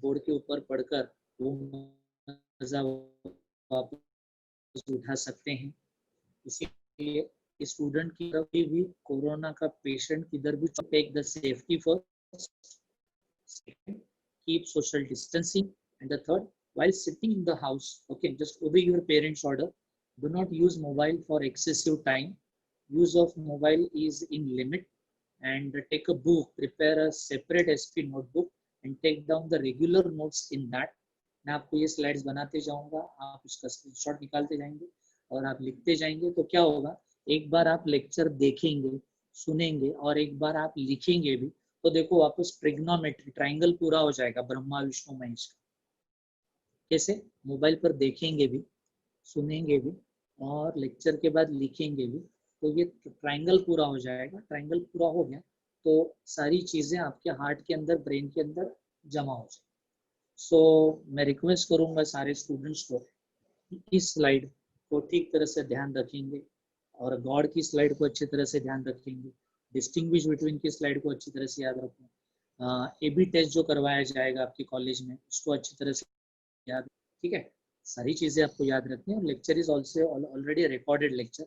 बोर्ड के ऊपर पढ़कर वो मजा वापस उठा सकते हैं। इसीलिए स्टूडेंट की तरफ भी कोरोना का पेशेंट किधर भी, take the safety first, keep social distancing, and the third, while sitting in the house, okay, just obey your parents' order. Do not use mobile for excessive time. Use of mobile is in limit, and take a book, prepare a separate SP notebook and take down the regular notes in that. मैं आपको ये slides बनाते जाऊंगा, आप उसका screenshot निकालते जाएंगे और आप लिखते जाएंगे। तो क्या होगा, एक बार आप लेक्चर देखेंगे, सुनेंगे, और एक बार आप लिखेंगे भी, तो देखो वापस ट्रिग्नोमेट्री, ट्राइंगल पूरा हो जाएगा ब्रह्मा विष्णु महेश का। कैसे? मोबाइल पर देखेंगे भी, सुनेंगे भी, और लेक्चर के बाद लिखेंगे भी, तो ये ट्राइंगल पूरा हो जाएगा। ट्राइंगल पूरा हो गया तो सारी चीजें आपके हार्ट के अंदर, ब्रेन के अंदर जमा हो जाए। सो मैं रिक्वेस्ट करूंगा सारे स्टूडेंट्स को, इस स्लाइड को ठीक तरह से ध्यान रखेंगे, और गॉड की स्लाइड को अच्छी तरह से ध्यान रखेंगे, डिस्टिंग्विश बिटवीन की स्लाइड को अच्छी तरह से याद रखें। AB टेस्ट जो करवाया जाएगा आपके कॉलेज में, उसको अच्छी तरह से याद, ठीक है। सारी चीजें आपको याद रखनी है। और lecture is also already recorded lecture.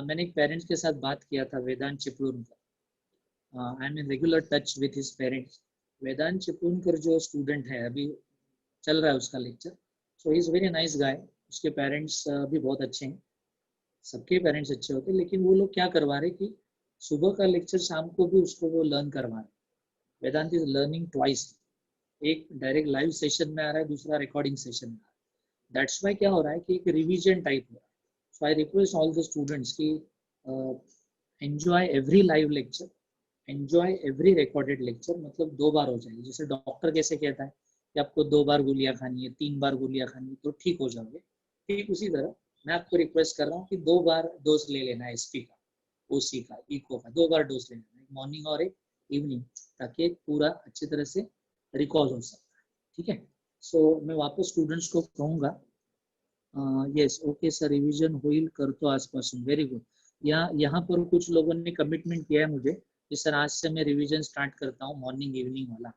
मैंने एक पेरेंट्स के साथ बात किया था, Vedant Chiplunkar. I am in regular touch with his parents. Vedant Chiplunkar जो स्टूडेंट है, अभी चल रहा है उसका lecture, so he is very nice guy. उसके पेरेंट्स भी बहुत अच्छे हैं, सबके पेरेंट्स अच्छे होते हैं, लेकिन वो लोग क्या करवा रहे कि सुबह का लेक्चर शाम को भी उसको वो लर्न करवा रहे। वेदांत इज लर्निंग ट्वाइस, एक डायरेक्ट लाइव सेशन में आ रहा है, दूसरा रिकॉर्डिंग सेशन में आ रहा है। दैट्स वाई क्या हो रहा है कि एक रिवीजन टाइप हो रहा है। So I request all the students की enjoy every live lecture, enjoy every recorded lecture. मतलब 2 बार हो जाएगी। जैसे डॉक्टर कैसे कहता है कि आपको 2 बार गोलियां खानी है, 3 बार गोलियां खानी है तो ठीक हो जाओगे, ठीक उसी तरह मैं आपको रिक्वेस्ट कर रहा हूँ कि 2 बार डोज ले लेना है एसपी का, ओसी का, इको का, 2 बार डोज ले लेना है, मॉर्निंग और एक इवनिंग, ताकि पूरा अच्छी तरह से रिकॉल हो सकता है। ठीक है। सो मैं वापस स्टूडेंट्स को कहूँगा, येस ओके सर, रिविजन होईल करतो आजपासून, व्हेरी गुड। यहाँ पर कुछ लोगों ने कमिटमेंट किया है मुझे कि सर आज से मैं रिविजन स्टार्ट करता हूँ मॉर्निंग इवनिंग वाला।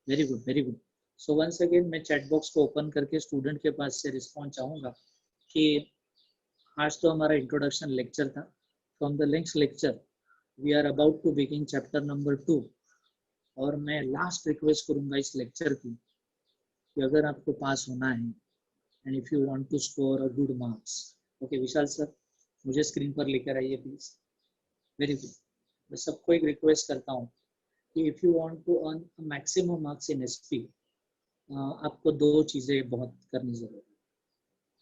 Very good, very good. So once again मैं चैट बॉक्स को ओपन करके स्टूडेंट के पास से रिस्पॉन्स चाहूँगा कि आज तो हमारा इंट्रोडक्शन लेक्चर था। From the next lecture we are about to begin chapter number 2। और मैं लास्ट रिक्वेस्ट करूँगा इस लेक्चर की कि अगर आपको पास होना है and if you want to score a good marks, okay Vishal sir मुझे स्क्रीन पर लेकर आइए प्लीज। Very good. मैं सबको एक रिक्वेस्ट करता हूँ कि if you want to earn maximum marks in SP, आपको 2 चीज़ें बहुत करनी जरूरी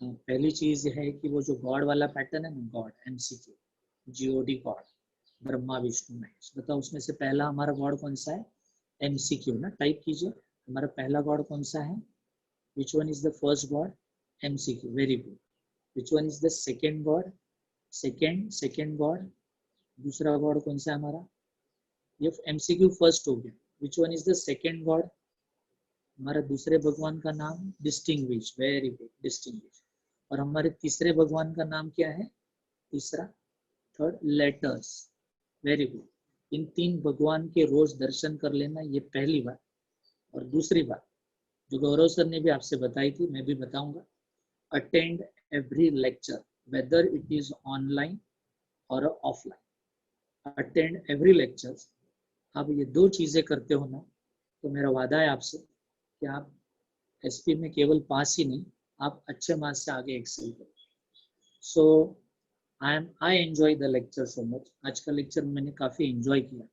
है। पहली चीज़ है कि वो जो गॉड वाला पैटर्न है ना, God MCQ, GOD God, Brahma Vishnu Mahesh, बताओ उसमें से पहला हमारा गॉड कौन सा है? एमसीक्यू ना, टाइप कीजिए हमारा पहला गॉड कौन सा है। Which one is the first God? MCQ, very good. Which one is the second God? Second God, दूसरा गॉड कौन सा है हमारा? ये एमसीक्यू फर्स्ट हो गया। Which one is the second God? हमारा दूसरे भगवान का नाम डिस्टिंग्विश, वेरी गुड, डिस्टिंग्विश। और हमारे तीसरे भगवान का नाम क्या है? तीसरा, थर्ड, लेटर्स, वेरी गुड। इन 3 भगवान के रोज दर्शन कर लेना, ये पहली बात। और दूसरी बात जो गौरव सर ने भी आपसे बताई थी, मैं भी बताऊंगा, attend every lecture whether it is online और ऑफलाइन, अटेंड एवरी लेक्चर। आप ये 2 चीजें करते हो ना, तो मेरा वादा है आपसे कि आप एसपी में केवल पास ही नहीं, आप अच्छे मार्क्स से आगे एक्सेल करो। So I enjoy the lecture so much. आज का लेक्चर मैंने काफ़ी एंजॉय किया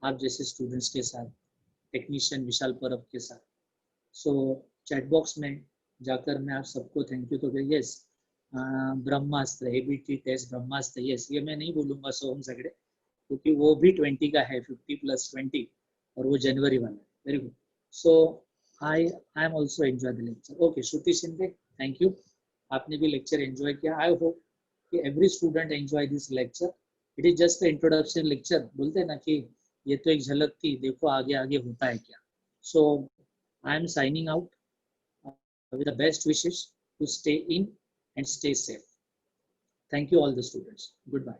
आप जैसे स्टूडेंट्स के साथ, टेक्नीशियन विशाल परब के साथ। सो चैट बॉक्स में जाकर मैं आप सबको थैंक यू तो यस, ब्रह्मास्त्र एबीटी टेस्ट ब्रह्मास्त्र, यस ये मैं नहीं बोलूँगा सोहम सगड़े, क्योंकि वो भी 20 का है, 50+20, और वो जनवरी वाला है। Very good. So I am also enjoy the lecture. Okay Shruti Shinde, thank you, आपने भी लेक्चर एंजॉय किया। आई होप कि every student enjoy this lecture. It is just introduction lecture, बोलते हैं ना कि ये तो एक झलक थी, देखो आगे आगे होता है क्या। So I am signing out with the best wishes to stay in and stay safe. Thank you all the students. Goodbye.